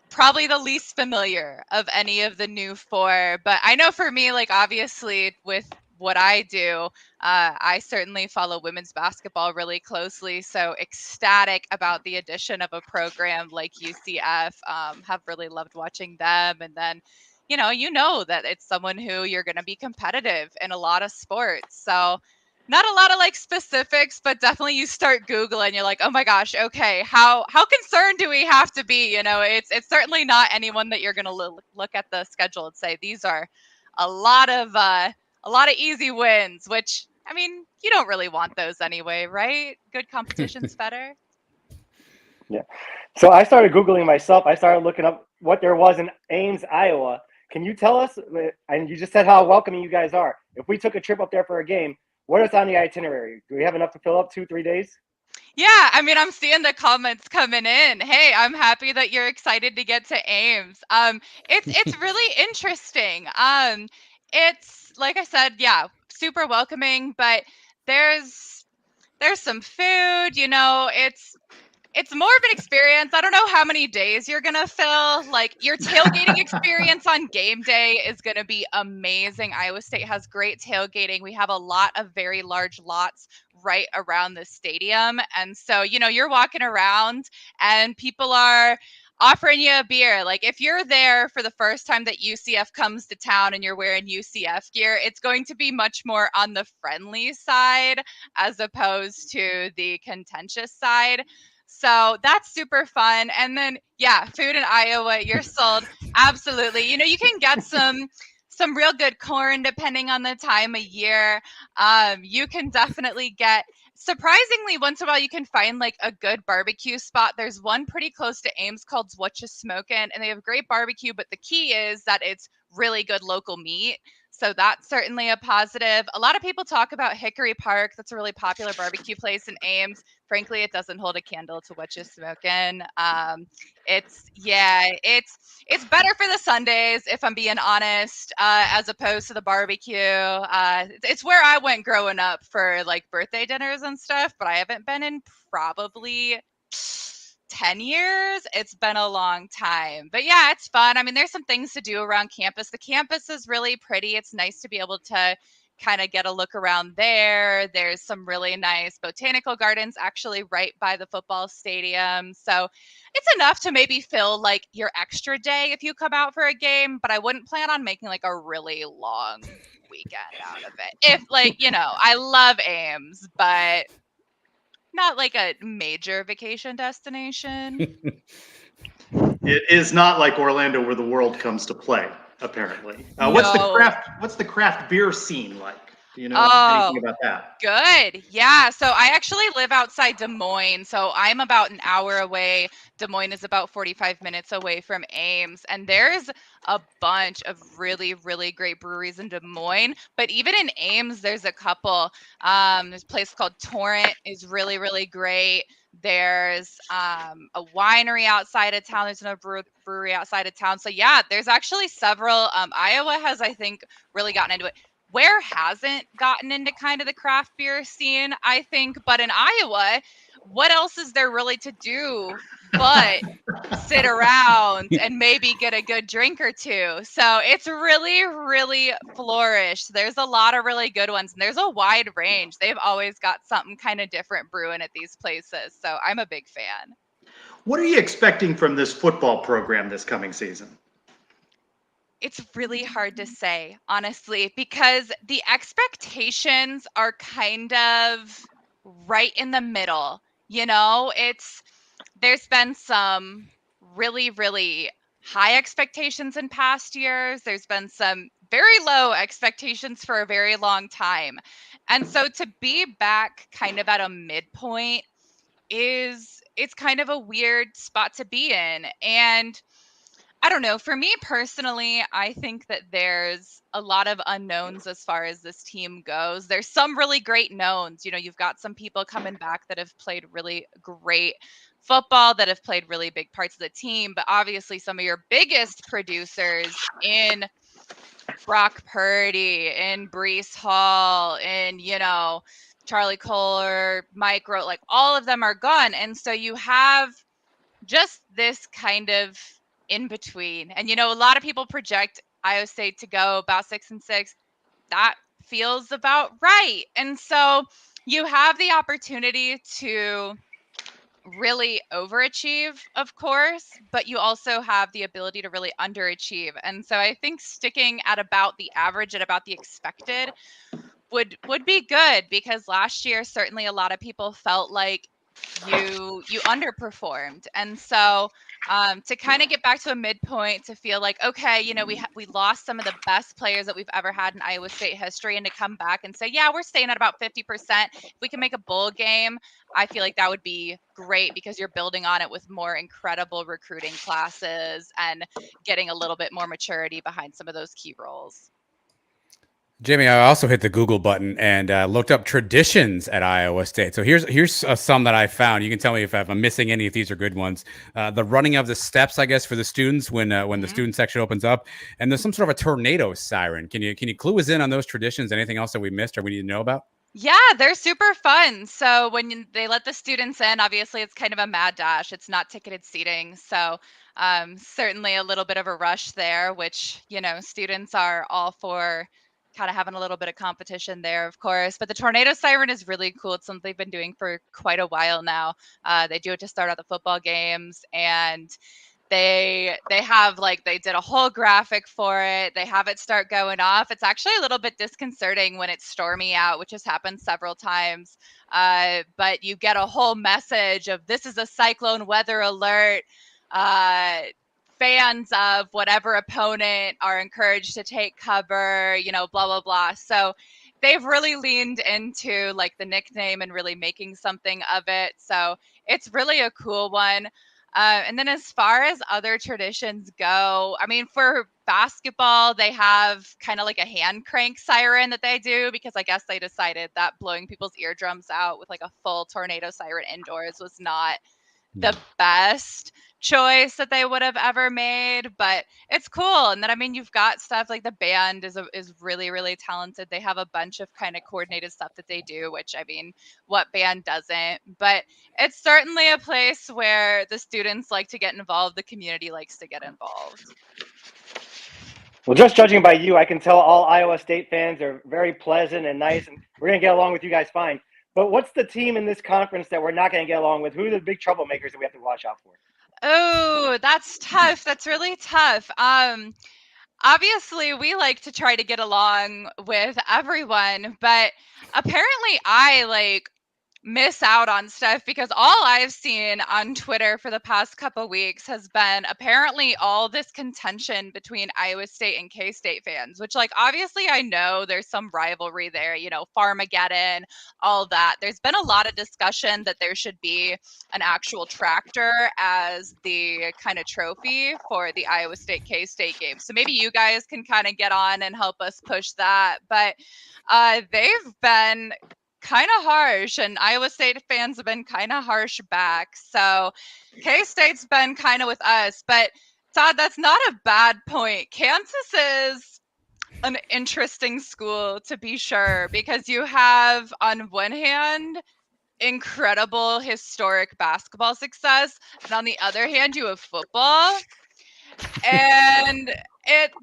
probably the least familiar of any of the new 4. But I know for me, like, obviously with what I do, I certainly follow women's basketball really closely. So ecstatic about the addition of a program like UCF, have really loved watching them. And then, you know that it's someone who you're going to be competitive in a lot of sports. So not a lot of like specifics, but definitely you start Googling, you're like, oh my gosh, okay, how concerned do we have to be? You know, it's certainly not anyone that you're going to look at the schedule and say, these are a lot of easy wins, which, I mean, you don't really want those anyway, right? Good competition's better. So I started Googling myself. I started looking up what there was in Ames, Iowa. Can you tell us, and you just said how welcoming you guys are. If we took a trip up there for a game, what is on the itinerary? Do we have enough to fill up 2-3 days? Yeah, I mean, I'm seeing the comments coming in. Hey, I'm happy that you're excited to get to Ames. It's really interesting. It's like I said, yeah, super welcoming, but there's some food, it's more of an experience. I don't know how many days you're gonna fill. Like your tailgating experience on game day is gonna be amazing. Iowa State has great tailgating. We have a lot of very large lots right around the stadium. And so, you're walking around and people are offering you a beer. Like if you're there for the first time that UCF comes to town and you're wearing UCF gear, it's going to be much more on the friendly side as opposed to the contentious side. So that's super fun. And then, yeah, food in Iowa, you're sold. Absolutely. You can get some real good corn depending on the time of year. You can definitely get, surprisingly, once in a while you can find like a good barbecue spot. There's one pretty close to Ames called Watchlist, and they have great barbecue, but the key is that it's really good local meat. So that's certainly a positive. A lot of people talk about Hickory Park. That's a really popular barbecue place in Ames. Frankly, it doesn't hold a candle to what you're smoking. It's better for the Sundays, if I'm being honest, as opposed to the barbecue. It's where I went growing up for like birthday dinners and stuff, but I haven't been in probably 10 years. It's been a long time, but yeah, it's fun. I mean, there's some things to do around campus. The campus is really pretty. It's nice to be able to kind of get a look around there. There's some really nice botanical gardens actually right by the football stadium. So it's enough to maybe fill like your extra day if you come out for a game, but I wouldn't plan on making like a really long weekend out of it. If I love Ames, but not like a major vacation destination. It is not like Orlando where the world comes to play, apparently. No. What's the craft beer scene like? Do you know anything about that? Good. Yeah. So I actually live outside Des Moines. So I'm about an hour away. Des Moines is about 45 minutes away from Ames. And there's a bunch of really, really great breweries in Des Moines. But even in Ames, there's a couple. There's a place called Torrent is really, really great. There's a winery outside of town. There's another brewery outside of town. So yeah, there's actually several. Iowa has, I think, really gotten into it. Where hasn't gotten into kind of the craft beer scene, I think, but in Iowa, what else is there really to do but sit around and maybe get a good drink or two? So it's really, really flourished. There's a lot of really good ones, and there's a wide range. They've always got something kind of different brewing at these places. So I'm a big fan. What are you expecting from this football program this coming season? It's really hard to say, honestly, because the expectations are kind of right in the middle. There's been some really, really high expectations in past years. There's been some very low expectations for a very long time. And so to be back kind of at a midpoint it's kind of a weird spot to be in. And I don't know. For me personally, I think that there's a lot of unknowns as far as this team goes. There's some really great knowns. You've got some people coming back that have played really great football, that have played really big parts of the team. But obviously, some of your biggest producers in Brock Purdy, in Breece Hall, in, Charlie Kohler, Mike Rowe, like all of them are gone. And so you have just this kind of in between. And a lot of people project Iowa State to go about 6-6. That feels about right. And so you have the opportunity to really overachieve, of course, but you also have the ability to really underachieve. And so I think sticking at about the average, at about the expected would be good, because last year certainly a lot of people felt like you underperformed. And so to kind of get back to a midpoint, to feel like, okay, we lost some of the best players that we've ever had in Iowa State history, and to come back and say, yeah, we're staying at about 50%. If we can make a bowl game, I feel like that would be great, because you're building on it with more incredible recruiting classes and getting a little bit more maturity behind some of those key roles. Jamie, I also hit the Google button and looked up traditions at Iowa State. So here's some that I found. You can tell me if I'm missing any, if these are good ones. The running of the steps, I guess, for the students when the student section opens up, and there's some sort of a tornado siren. Can you clue us in on those traditions? Anything else that we missed or we need to know about? Yeah, they're super fun. So when they let the students in, obviously it's kind of a mad dash. It's not ticketed seating. So certainly a little bit of a rush there, which, students are all for kind of having a little bit of competition there, of course. But the tornado siren is really cool. It's something they've been doing for quite a while now. They do it to start out the football games, and they have, like, they did a whole graphic for it. They have it start going off. It's actually a little bit disconcerting when it's stormy out, which has happened several times. But you get a whole message of, this is a cyclone weather alert. Fans of whatever opponent are encouraged to take cover, blah, blah, blah. So they've really leaned into, like, the nickname and really making something of it. So it's really a cool one. And then as far as other traditions go, I mean, for basketball, they have kind of like a hand crank siren that they do, because I guess they decided that blowing people's eardrums out with like a full tornado siren indoors was not the best choice that they would have ever made, but it's cool. And then, I mean, you've got stuff like the band is really, really talented. They have a bunch of kind of coordinated stuff that they do, which, I mean, what band doesn't? But it's certainly a place where the students like to get involved. The community likes to get involved. Well, just judging by you, I can tell all Iowa State fans are very pleasant and nice, and we're going to get along with you guys fine. But what's the team in this conference that we're not going to get along with? Who are the big troublemakers that we have to watch out for? Oh, that's tough. That's really tough. Obviously, we like to try to get along with everyone, but apparently I miss out on stuff, because all I've seen on Twitter for the past couple weeks has been apparently all this contention between Iowa State and K-State fans, which, like, obviously I know there's some rivalry there, Farmageddon, all that. There's been a lot of discussion that there should be an actual tractor as the kind of trophy for the Iowa State K-State game. So maybe you guys can kind of get on and help us push that. But they've been kind of harsh, and Iowa State fans have been kind of harsh back. So K-State's been kind of with us, but Todd, that's not a bad point. Kansas is an interesting school, to be sure, because you have, on one hand, incredible historic basketball success, and on the other hand, you have football. And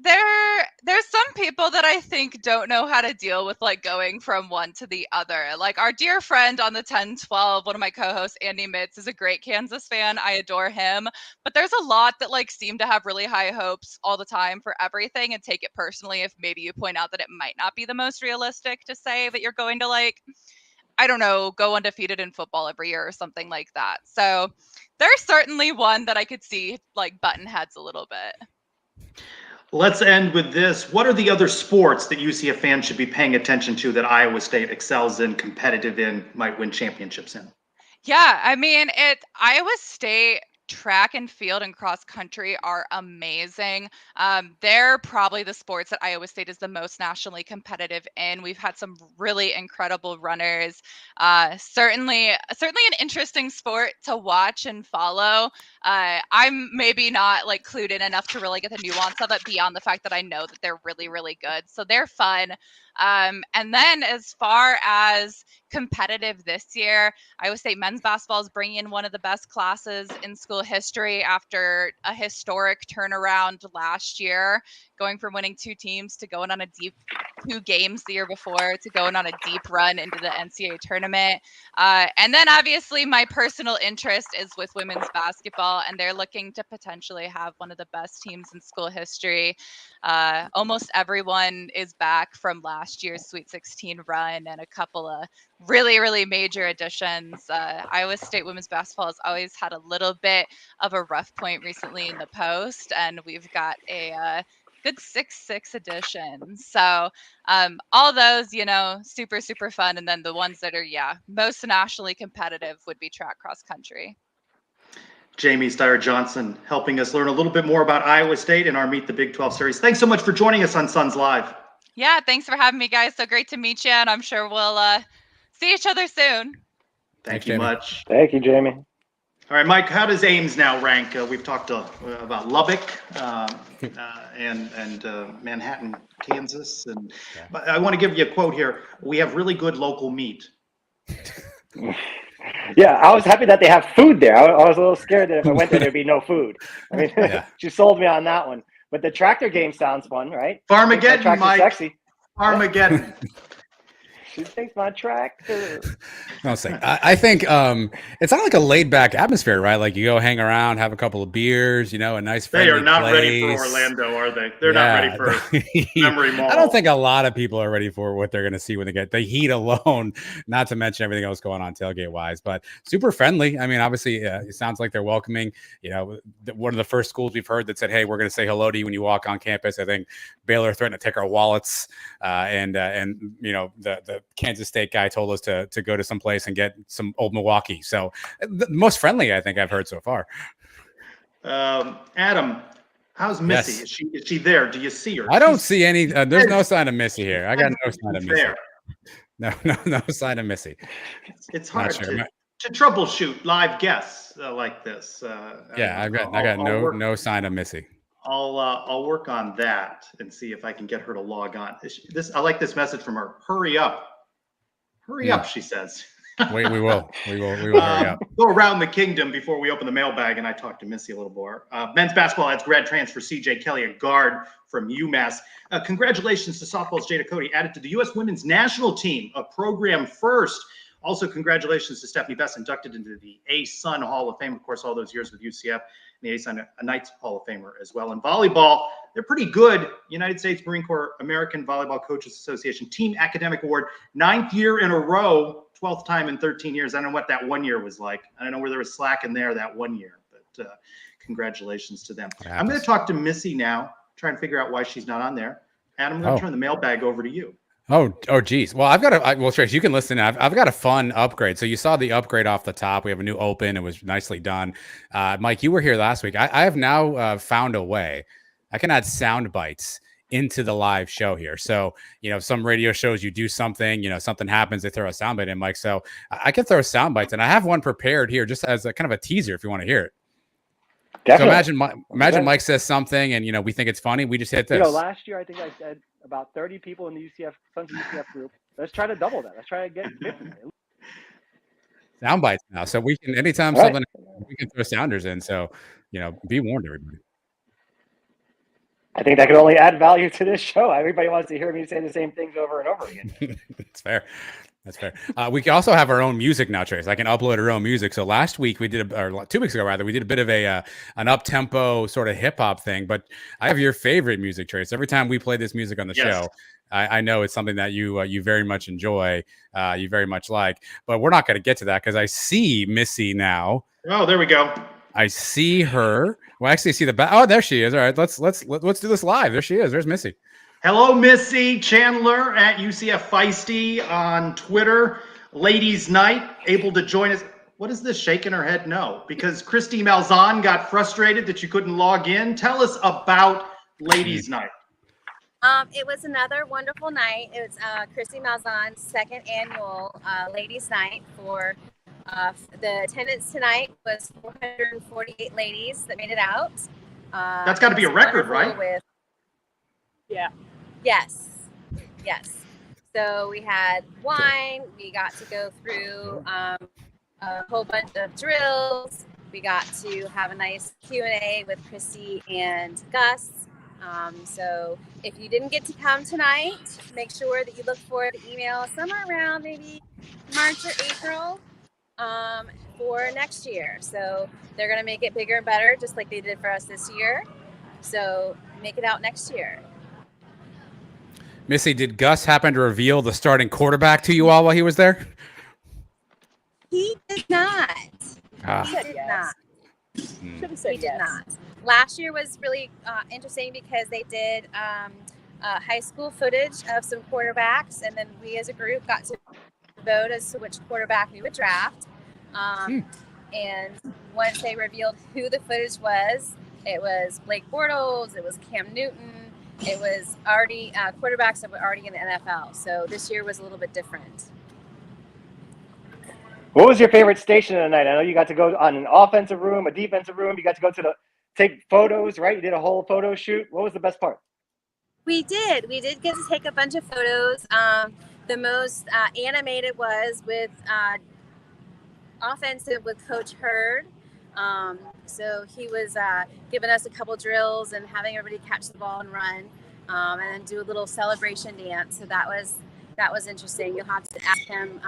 there's some people that I think don't know how to deal with, like, going from one to the other. Like, our dear friend on the 10-12, one of my co-hosts, Andy Mitz, is a great Kansas fan. I adore him. But there's a lot that, like, seem to have really high hopes all the time for everything, and take it personally if maybe you point out that it might not be the most realistic to say that you're going to, like, I don't know, go undefeated in football every year or something like that. So there's certainly one that I could see, like, button heads a little bit. Let's end with this. What are the other sports that UCF fans should be paying attention to that Iowa State excels in, competitive in, might win championships in? Yeah, I mean, Iowa State track and field and cross country are amazing. They're probably the sports that Iowa State is the most nationally competitive in. We've had some really incredible runners. Certainly an interesting sport to watch and follow. I'm maybe not, like, clued in enough to really get the nuance of it beyond the fact that I know that they're really, really good. So they're fun. And then as far as competitive this year, Iowa State men's basketball is bringing in one of the best classes in school history after a historic turnaround last year, going from winning 2 teams to going on a deep 2 games the year before to going on a deep run into the NCAA tournament. And then obviously my personal interest is with women's basketball, and they're looking to potentially have one of the best teams in school history. Almost everyone is back from last year's Sweet 16 run, and a couple of really, really major additions. Iowa State women's basketball has always had a little bit of a rough point recently in the post, and we've got a good 6-6 additions. So all those, super, super fun. And then the ones that are, most nationally competitive would be track cross country. Jamie Steyer-Johnson helping us learn a little bit more about Iowa State in our Meet the Big 12 series. Thanks so much for joining us on Suns Live. Yeah, thanks for having me, guys. So great to meet you, and I'm sure we'll see each other soon. Thank you much. Thank you, Jamie. All right, Mike, how does Ames now rank? We've talked about Lubbock and Manhattan, Kansas. But I want to give you a quote here. We have really good local meat. Yeah, I was happy that they have food there. I was a little scared that if I went there, there'd be no food. I mean, she sold me on that one. But the tractor game sounds fun, right? Farmageddon, Mike. Sexy. Armageddon. She takes my tractor. I think it's not like a laid back atmosphere, right? Like you go hang around, have a couple of beers, a nice friendly They are not place. ready for Orlando, are they? They're not ready for Memory Mall. I don't think a lot of people are ready for what they're going to see when they get the heat alone, not to mention everything else going on tailgate wise, but super friendly. I mean, obviously it sounds like they're welcoming, one of the first schools we've heard that said, hey, we're going to say hello to you when you walk on campus. I think Baylor threatened to take our wallets and the Kansas State guy told us to go to some place and get some old Milwaukee. So the most friendly I think I've heard so far. Adam, how's Missy? Yes. Is she there? Do you see her? I don't see any. There's no sign of Missy here. I got no sign of Missy. No sign of Missy. It's hard to troubleshoot live guests like this. I got no sign of Missy. I'll work on that and see if I can get her to log on. I like this message from her. Hurry up. Hurry up, she says. We will hurry up. Go around the kingdom before we open the mailbag, and I talked to Missy a little more. Men's basketball adds grad transfer CJ Kelly, a guard from UMass. Congratulations to softball's Jada Cody, added to the U.S. women's national team, a program first. Also, congratulations to Stephanie Best, inducted into the A-Sun Hall of Fame. Of course, all those years with UCF, and the A-Sun Knights Hall of Famer as well. In volleyball, they're pretty good. United States Marine Corps American Volleyball Coaches Association Team Academic Award, 9th year in a row, 12th time in 13 years. I don't know what that 1 year was like. I don't know where there was slack in there that 1 year, but congratulations to them. I'm going to talk to Missy now, try and figure out why she's not on there. Adam, I'm going to turn the mailbag over to you. Oh, geez. Well, Trace, you can listen. I've got a fun upgrade. So you saw the upgrade off the top. We have a new open. It was nicely done. Mike, you were here last week. I have now found a way. I can add sound bites into the live show here. So, some radio shows you do something, something happens, they throw a sound bite in, Mike. So I can throw sound bites, and I have one prepared here just as a kind of a teaser if you want to hear it. Definitely. So imagine Mike says something and, we think it's funny. We just hit this. Last year, I think I said about 30 people in the Sons of UCF group. Let's try to double that. Let's try to get 50. Sound bites now. So we can, anytime something, we can throw sounders in. So, be warned, everybody. I think that could only add value to this show. Everybody wants to hear me say the same things over and over again. That's fair. We can also have our own music now, Trace. I can upload our own music. So last week or 2 weeks ago, rather, we did a bit of an up-tempo sort of hip-hop thing. But I have your favorite music, Trace. Every time we play this music on the show, I know it's something that you very much enjoy, you very much like. But we're not going to get to that because I see Missy now. Oh, there we go. I see her. Well, I actually see the back. Oh, there she is. All right, let's do this live. There she is. There's Missy. Hello, Missy Chandler at UCF Feisty on Twitter. Ladies' Night, able to join us. What is this shaking her head? No, because Christy Malzahn got frustrated that you couldn't log in. Tell us about Ladies' Night. It was another wonderful night. It was Christy Malzahn's second annual Ladies' Night. For the attendance tonight was 448 ladies that made it out. That's got to be a record, right? Yes. So we had wine. We got to go through a whole bunch of drills. We got to have a nice Q&A with Christy and Gus. So if you didn't get to come tonight, make sure that you look for the email somewhere around maybe March or April for next year. So they're going to make it bigger and better, just like they did for us this year. So make it out next year. Missy, did Gus happen to reveal the starting quarterback to you all while he was there? He did not. He did not. He did not. Last year was really interesting because they did high school footage of some quarterbacks, and then we as a group got to vote as to which quarterback we would draft. And once they revealed who the footage was, it was Blake Bortles, it was Cam Newton, it was already quarterbacks that were already in the NFL. So this year was a little bit different. What was your favorite station of the night? I know you got to go on an offensive room, a defensive room. You got to go to take photos, right? You did a whole photo shoot. What was the best part? We did. We did get to take a bunch of photos. The most animated was with offensive with Coach Hurd. So he was giving us a couple drills and having everybody catch the ball and run, and then do a little celebration dance. So that was interesting. You'll have to ask him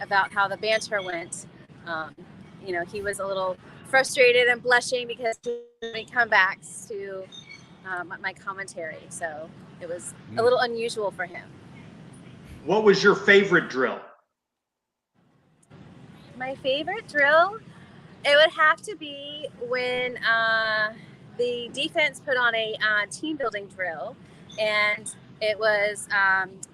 about how the banter went. He was a little frustrated and blushing because he had many comebacks to my commentary. So it was a little unusual for him. What was your favorite drill? My favorite drill, it would have to be when the defense put on a team building drill, and it was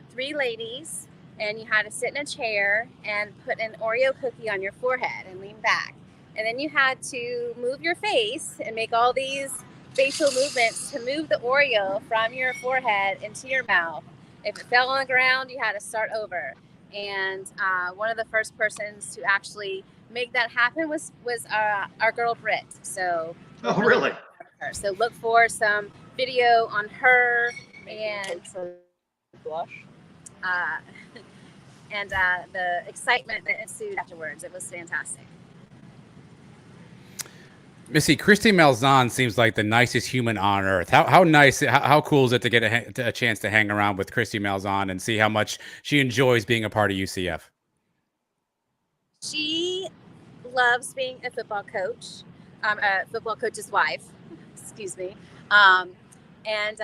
3 ladies, and you had to sit in a chair and put an Oreo cookie on your forehead and lean back. And then you had to move your face and make all these facial movements to move the Oreo from your forehead into your mouth. If it fell on the ground, you had to start over. And one of the first persons to actually make that happen was our girl Britt. So Really? So look for some video on her and blush. And the excitement that ensued afterwards. It was fantastic. Missy, Christy Malzahn seems like the nicest human on earth. How cool is it to get a chance to hang around with Christy Malzahn and see how much she enjoys being a part of UCF? She loves being a football coach, a football coach's wife, excuse me. And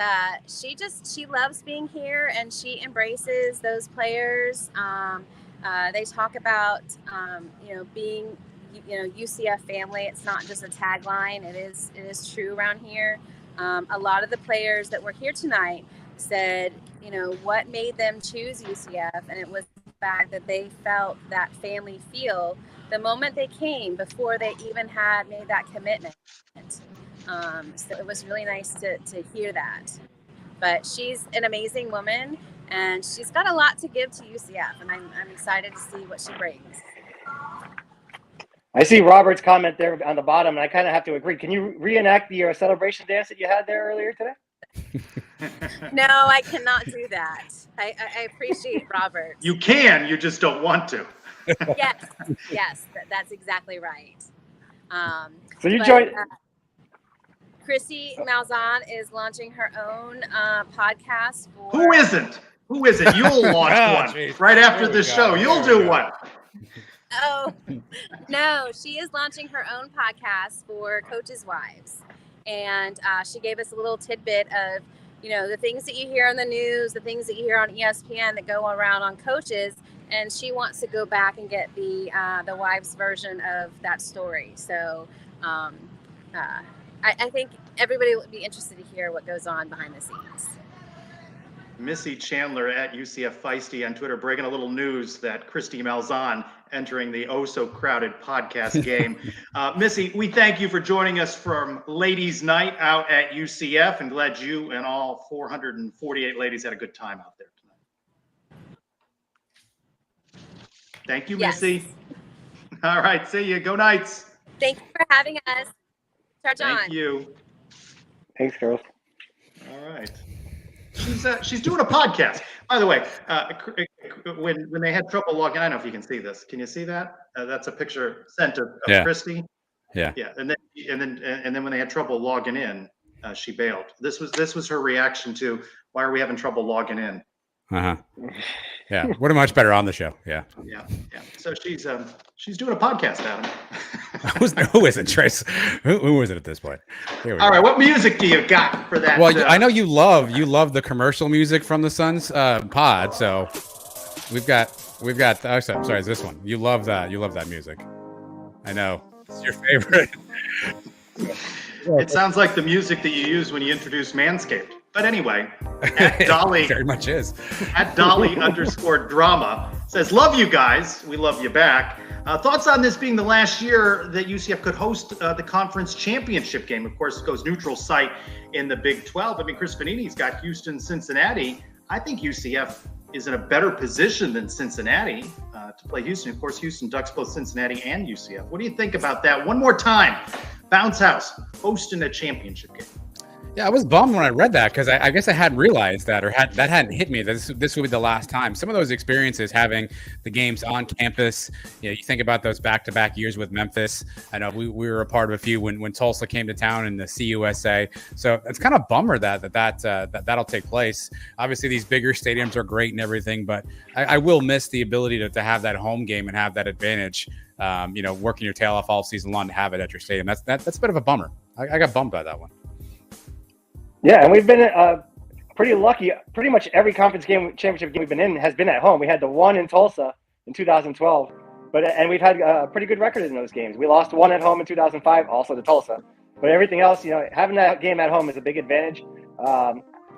she loves being here, and she embraces those players. They talk about, being, UCF family. It's not just a tagline. It is true around here. A lot of the players that were here tonight said, what made them choose UCF, and it was the fact that they felt that family feel the moment they came before they even had made that commitment. So it was really nice to hear that. But she's an amazing woman, and she's got a lot to give to UCF, and I'm excited to see what she brings. I see Robert's comment there on the bottom, and I kind of have to agree. Can you reenact your celebration dance that you had there earlier today? No, I cannot do that. I appreciate Robert. You can, you just don't want to. Yes, that's exactly right. So you joined. Christy Malzahn is launching her own podcast. Who isn't? You'll launch one right after the show. You'll do one. Oh, no, she is launching her own podcast for coaches' wives. And she gave us a little tidbit of, the things that you hear on the news, the things that you hear on ESPN that go around on coaches. And she wants to go back and get the wives' version of that story. So I think everybody would be interested to hear what goes on behind the scenes. Missy Chandler at UCF Feisty on Twitter breaking a little news that Christy Malzahn entering the oh-so-crowded podcast game. Missy, we thank you for joining us from Ladies' Night out at UCF, and glad you and all 448 ladies had a good time out there tonight. Thank you, Yes. Missy. All right, see you. Go Knights. Thank you for having us. Charge on. Thank you. Thanks, girls. All right. She's doing a podcast. By the way, when they had trouble logging, I don't know if you can see this. Can you see that? That's a picture sent of Yeah. Christy. Yeah. Yeah. And then when they had trouble logging in, she bailed. This was her reaction to, why are we having trouble logging in? Uh-huh. Yeah, we're much better on the show. Yeah. So she's doing a podcast, Adam. Who isn't, Trace? Who is it at this point? Here we go. All right, what music do you got for that? Well, I know you love the commercial music from the Suns pod. So we've got. Oh, sorry, it's this one. You love that. You love that music. I know it's your favorite. It sounds like the music that you use when you introduce Manscaped. But anyway, at Dolly, very much is. At Dolly_drama says, love you guys. We love you back. Thoughts on this being the last year that UCF could host the conference championship game? Of course, it goes neutral site in the Big 12. I mean, Chris Finini's got Houston, Cincinnati. I think UCF is in a better position than Cincinnati to play Houston. Of course, Houston ducks both Cincinnati and UCF. What do you think about that? One more time, Bounce House hosting a championship game. Yeah, I was bummed when I read that because I guess I hadn't realized that, or that hadn't hit me that this would be the last time. Some of those experiences, having the games on campus, you think about those back-to-back years with Memphis. I know we were a part of a few when Tulsa came to town in the CUSA. So it's kind of a bummer that'll take place. Obviously, these bigger stadiums are great and everything, but I will miss the ability to have that home game and have that advantage. Working your tail off all season long to have it at your stadium. That's a bit of a bummer. I got bummed by that one. Yeah, and we've been pretty lucky. Pretty much every conference championship game we've been in has been at home. We had the one in Tulsa in 2012, and we've had a pretty good record in those games. We lost one at home in 2005, also to Tulsa. But everything else, having that game at home is a big advantage.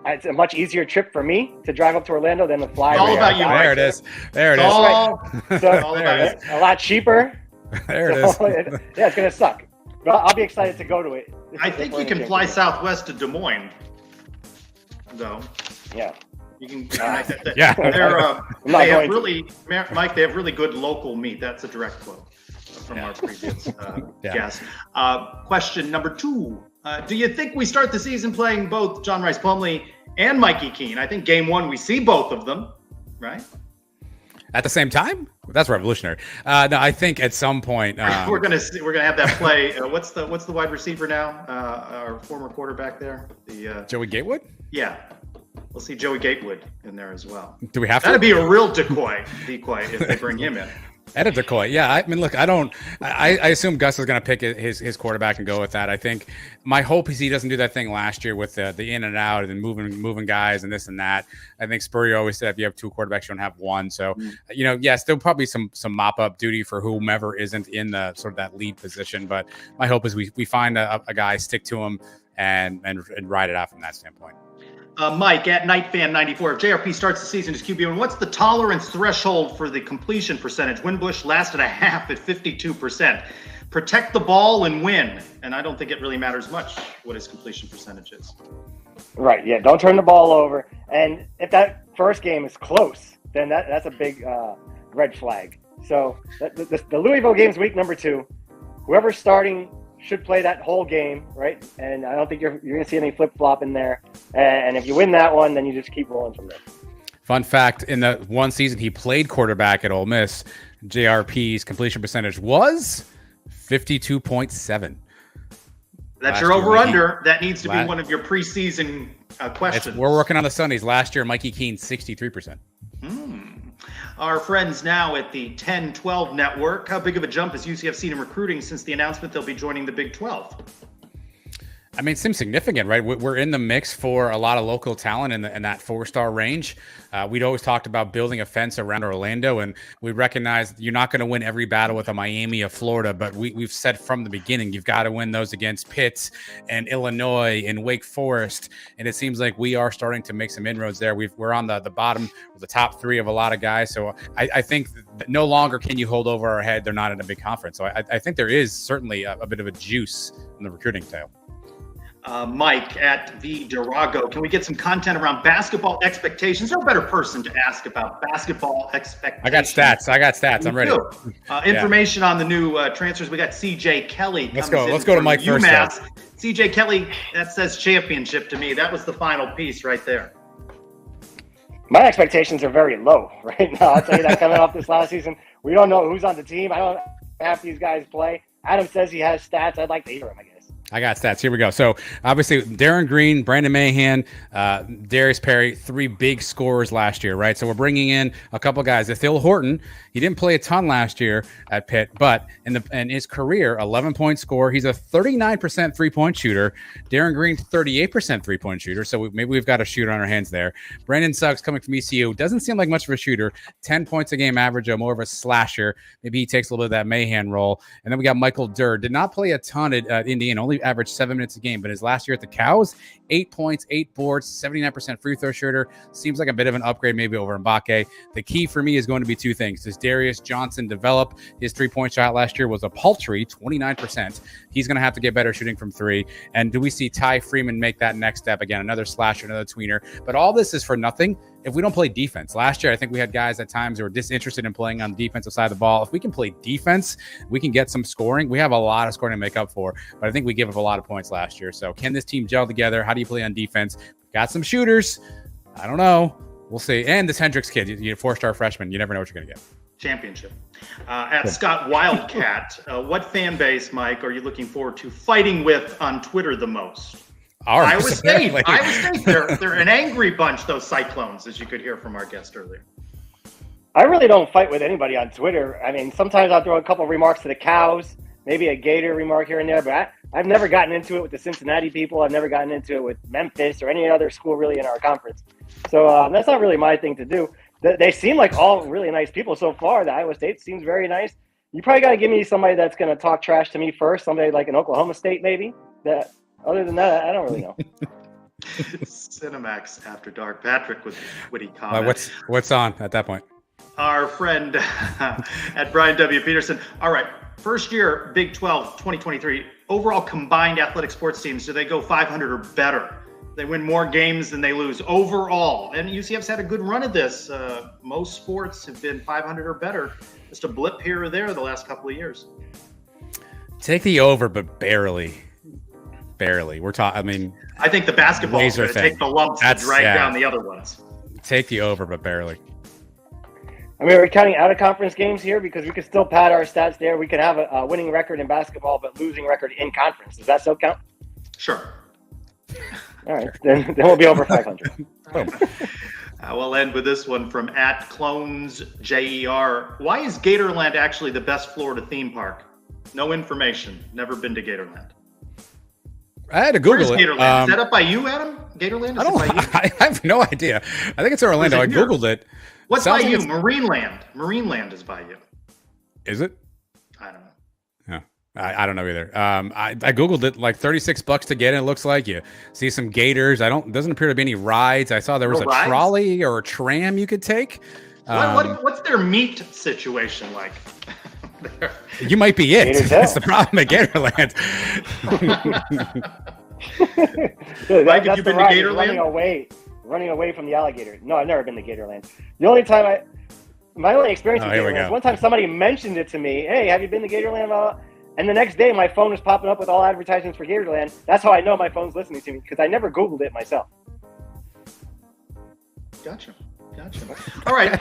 It's a much easier trip for me to drive up to Orlando than to fly. It's all about you. There it is. There it is. All about it. A lot cheaper. There it is. Yeah, it's gonna suck. But I'll be excited to go to it. I think you can fly Southwest to Des Moines, though. Yeah. You can. Yeah. They have really good local meat. That's a direct quote from our previous guest. Question number 2. Do you think we start the season playing both John Rice Plumlee and Mikey Keene? I think game 1 we see both of them, right? At the same time? That's revolutionary. No, I think at some point we're gonna have that play. What's the wide receiver now? Our former quarterback there, Joey Gatewood. Yeah, we'll see Joey Gatewood in there as well. Do we have to? That'd be a real decoy if they bring him in. At a decoy, yeah. I mean, look, I assume Gus is going to pick his quarterback and go with that. I think my hope is he doesn't do that thing last year with the in and out and moving guys and this and that. I think Spurrier always said if you have 2 quarterbacks, you don't have 1. So, yes, there'll probably some mop up duty for whomever isn't in the sort of that lead position. But my hope is we find a guy, stick to him, and ride it out from that standpoint. Mike at NightFan94. If JRP starts the season as QB1, what's the tolerance threshold for the completion percentage? Winbush lasted a half at 52%. Protect the ball and win. And I don't think it really matters much what his completion percentage is. Right. Yeah. Don't turn the ball over. And if that first game is close, then that's a big red flag. So the Louisville game's week number 2. Whoever's starting should play that whole game, right? And I don't think you're going to see any flip-flop in there. And if you win that one, then you just keep rolling from there. Fun fact, in the one season he played quarterback at Ole Miss, JRP's completion percentage was 52.7. That's your over-under. That needs to be one of your preseason questions. We're working on the Sundays. Last year, Mikey Keene, 63%. Our friends now at the 10-12 network. How big of a jump has UCF seen in recruiting since the announcement they'll be joining the Big 12? I mean, it seems significant, right? We're in the mix for a lot of local talent in that 4-star range. We'd always talked about building a fence around Orlando, and we recognize you're not going to win every battle with a Miami of Florida, but we've said from the beginning, you've got to win those against Pitt and Illinois and Wake Forest, and it seems like we are starting to make some inroads there. We're on the bottom of the top 3 of a lot of guys, so I think that no longer can you hold over our head they're not in a big conference. So I think there is certainly a bit of a juice in the recruiting tail. Mike at V Durago, can we get some content around basketball expectations? No better person to ask about basketball expectations. I got stats. I'm ready. Information on the new transfers. We got CJ Kelly. Let's go to Mike first. CJ Kelly, that says championship to me. That was the final piece right there. My expectations are very low right now. I'll tell you that coming off this last season. We don't know who's on the team. I don't have these guys play. Adam says he has stats. I'd like to hear him, I guess. I got stats. Here we go. So obviously Darren Green, Brandon Mahan, Darius Perry, 3 big scorers last year, right? So we're bringing in a couple guys. Phil Horton, he didn't play a ton last year at Pitt, but in his career, 11-point scorer. He's a 39% 3-point shooter. Darren Green, 38% 3-point shooter. So maybe we've got a shooter on our hands there. Brandon Suggs coming from ECU, doesn't seem like much of a shooter. 10 points a game average, more of a slasher. Maybe he takes a little bit of that Mahan role. And then we got Michael Durr. Did not play a ton at Indiana, only averaged 7 minutes a game, but his last year at the Cows, 8 points, 8 boards, 79% free throw shooter. Seems like a bit of an upgrade maybe over Mbake. The key for me is going to be 2 things. Does Darius Johnson develop? His 3-point shot last year was a paltry 29%. He's going to have to get better shooting from 3. And do we see Ty Freeman make that next step? Again, another slasher, another tweener. But all this is for nothing if we don't play defense. Last year, I think we had guys at times who were disinterested in playing on the defensive side of the ball. If we can play defense, we can get some scoring. We have a lot of scoring to make up for, but I think we give up a lot of points last year. So can this team gel together? How do you play on defense? We've got some shooters. I don't know. We'll see. And this Hendricks kid, you're a 4-star freshman. You never know what you're going to get. Championship. At Scott Wildcat, what fan base, Mike, are you looking forward to fighting with on Twitter the most? Iowa State. They're an angry bunch, those Cyclones, as you could hear from our guest earlier. I really don't fight with anybody on Twitter. I mean, sometimes I'll throw a couple of remarks to the Cows, maybe a Gator remark here and there, but I've never gotten into it with the Cincinnati people. I've never gotten into it with Memphis or any other school really in our conference. So that's not really my thing to do. They seem like all really nice people so far. The Iowa State seems very nice. You probably got to give me somebody that's going to talk trash to me first, somebody like an Oklahoma State maybe. Other than that, I don't really know. Cinemax After Dark. Patrick with witty comment. What's on at that point? Our friend at Brian W. Peterson. All right. First year, Big 12, 2023. Overall combined athletic sports teams, do they go 500 or better? They win more games than they lose overall. And UCF's had a good run of this. Most sports have been 500 or better. Just a blip here or there the last couple of years. Take the over, but barely. We're talking. I mean, I think the basketball is going to take the lumps and drag down the other ones. Take the over, but barely. I mean, we're counting out of conference games here because we could still pad our stats there. We could have a winning record in basketball, but losing record in conference. Does that still count? Sure. All right, then we'll be over 500. We'll end with this one from @ClonesJER. Why is Gatorland actually the best Florida theme park? No information. Never been to Gatorland. I had to Google it. Gatorland? Is that up by you, Adam? Gatorland? I have no idea. I think it's in Orlando. I Googled it. What's by you? Marineland. Marineland is by you. Is it? I don't know. Yeah. I don't know either. I Googled it, like $36 to get in. It looks like you see some gators. Doesn't appear to be any rides. I saw there was a trolley or a tram you could take. What's their meat situation like? You might be it. That's the problem at Gatorland. Dude, Mike, have you been to Gatorland? Running away from the alligator. No, I've never been to Gatorland. The only time my only experience with Gatorland, one time somebody mentioned it to me. Hey, have you been to Gatorland? And the next day my phone was popping up with all advertisements for Gatorland. That's how I know my phone's listening to me because I never Googled it myself. Gotcha. All right.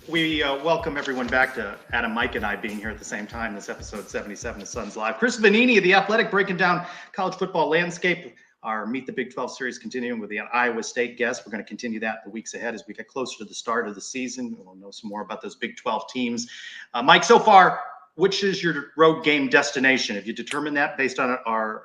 We welcome everyone back to Adam, Mike, and I being here at the same time. This episode 77 of Suns Live. Chris Vanini of The Athletic breaking down college football landscape. Our Meet the Big 12 series continuing with the Iowa State guest. We're going to continue that the weeks ahead as we get closer to the start of the season. We'll know some more about those Big 12 teams. Mike, so far, which is your road game destination? Have you determined that based on our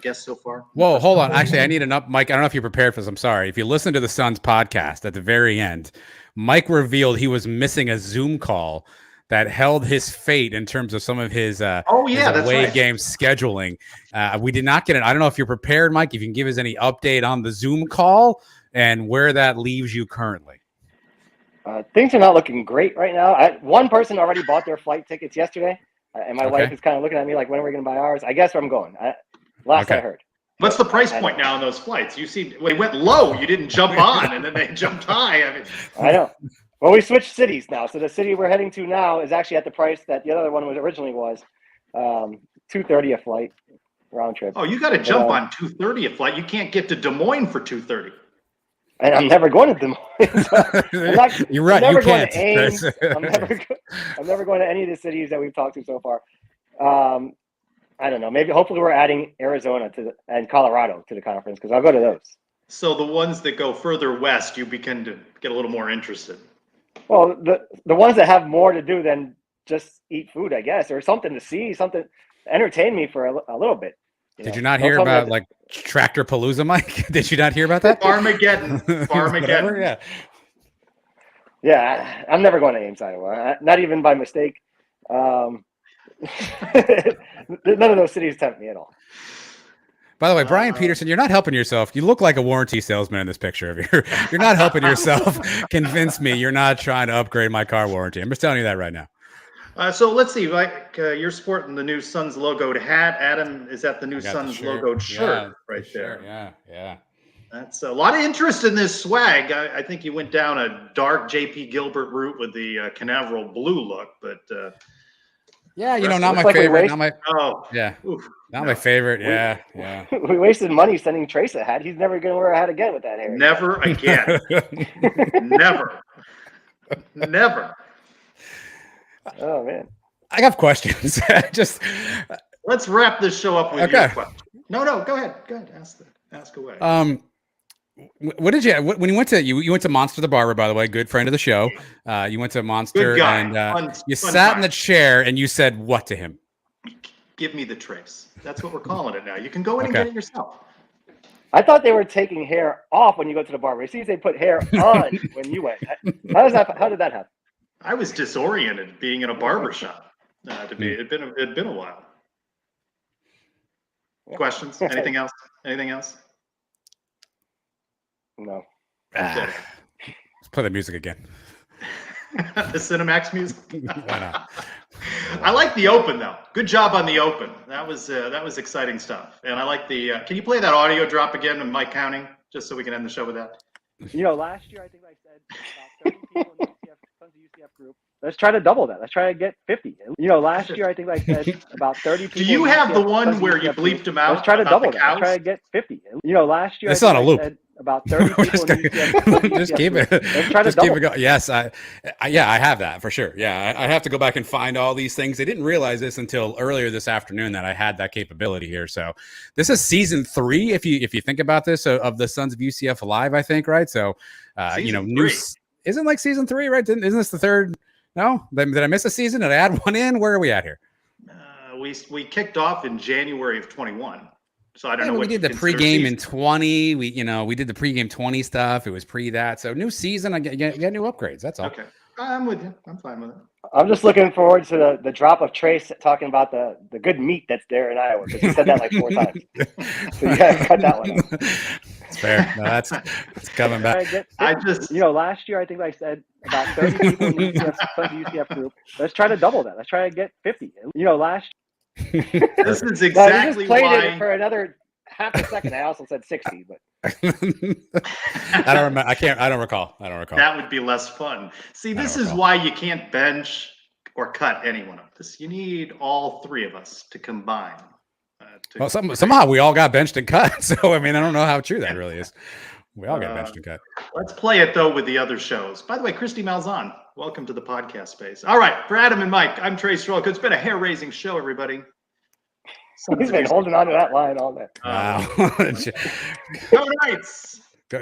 guests so far? Whoa, hold on. Actually, I need Mike, I don't know if you're prepared for this. I'm sorry. If you listen to the Suns podcast at the very end, Mike revealed he was missing a Zoom call that held his fate in terms of some of his away game scheduling. We did not get it. I don't know if you're prepared, Mike, if you can give us any update on the Zoom call and where that leaves you currently. Things are not looking great right now. One person already bought their flight tickets yesterday, and my wife is kind of looking at me like, when are we going to buy ours? I guess where I'm going. Last I heard. What's the price point now on those flights? You see, when it went low, you didn't jump on, and then they jumped high. I know. Well, we switched cities now, so the city we're heading to now is actually at the price that the other one originally was, $230 a flight round trip. Oh, you got to jump on $230 a flight. You can't get to Des Moines for $230. And I'm never going to Des Moines. You're right. You can't. I'm never going to any of the cities that we've talked to so far. I don't know. Maybe hopefully we're adding Arizona and Colorado to the conference because I'll go to those. So the ones that go further west, you begin to get a little more interested. Well, the ones that have more to do than just eat food, I guess, or something to see, something to entertain me for a little bit. Did you not hear about like Tractor Palooza, Mike? Did you not hear about that? Farmageddon. Whatever, yeah. Yeah, I'm never going to Ames, Iowa. Not even by mistake. None of those cities tempt me at all. By the way, Brian Peterson, you're not helping yourself. You look like a warranty salesman in this picture of you. You're not helping yourself convince me you're not trying to upgrade my car warranty. I'm just telling you that right now. So let's see, Mike, you're sporting the new Suns logoed hat. Adam, is that the new Suns logoed shirt right there? Yeah. That's a lot of interest in this swag. I think you went down a dark JP Gilbert route with the Canaveral blue look, but yeah, not my favorite. Not my my favorite. Yeah. We wasted money sending Trace a hat. He's never going to wear a hat again with that hair. Never again. Never. Oh man, I have questions. Let's wrap this show up with your question. No, go ahead. Ask away. What did you when you went to Monster the Barber, by the way, good friend of the show. You went to Monster good guy. And you sat in the chair and you said what to him? Give me the trace. That's what we're calling it now. You can go in and Okay. get it yourself. I thought they were taking hair off when you go to the barber. It seems they put hair on when you went. How did that happen? I was disoriented being in a barber shop. It'd been a while. Questions? Anything else? No. Let's play the music again. The Cinemax music. Why not? I like the open though. Good job on the open. That was exciting stuff. And I like the. Can you play that audio drop again with Mike counting, just so we can end the show with that? Last year I think I said about 30 people in the UCF group. Let's try to double that. Let's try to get 50. Last year I think I said about 30 people. Do you have the one where you bleeped them out? Let's try to double that. Let's try to get 50. Last year it's on a loop. Said about 30 people just keep it. Let's try to just keep it going. Yes, I have that for sure. Yeah, I have to go back and find all these things. I didn't realize this until earlier this afternoon that I had that capability here. So this is season 3, if you think about this, of the Sons of UCF Live, I think, right? So new isn't like season 3, right? Isn't this the third? No, did I miss a season? Did I add one in? Where are we at here? We kicked off in January of 21. So I don't know. We did the pregame in 20. We did the pregame 20 stuff. It was pre that. So new season, I get new upgrades. That's all. Okay, I'm with you. I'm fine with it. I'm just looking forward to the drop of Trace talking about the good meat that's there in Iowa, because he said that like 4 times. So you gotta cut that one out. It's fair. No, that's coming back. Last year I think I said about 30 people in the UCF group. Let's try to double that. Let's try to get 50. Last this is exactly played why. It for another half a second. I also said 60, but I don't remember. I don't recall. That would be less fun. See, this is why you can't bench or cut any one of this. You need all 3 of us to combine. Somehow we all got benched and cut. So I don't know how true that really is. We all got benched and cut. Let's play it though with the other shows. By the way, Christy Malzahn, welcome to the podcast space. All right, for Adam and Mike, I'm Trey Strelka. It's been a hair-raising show, everybody. He's been holding on to that line all day. Wow. Go Knights! Go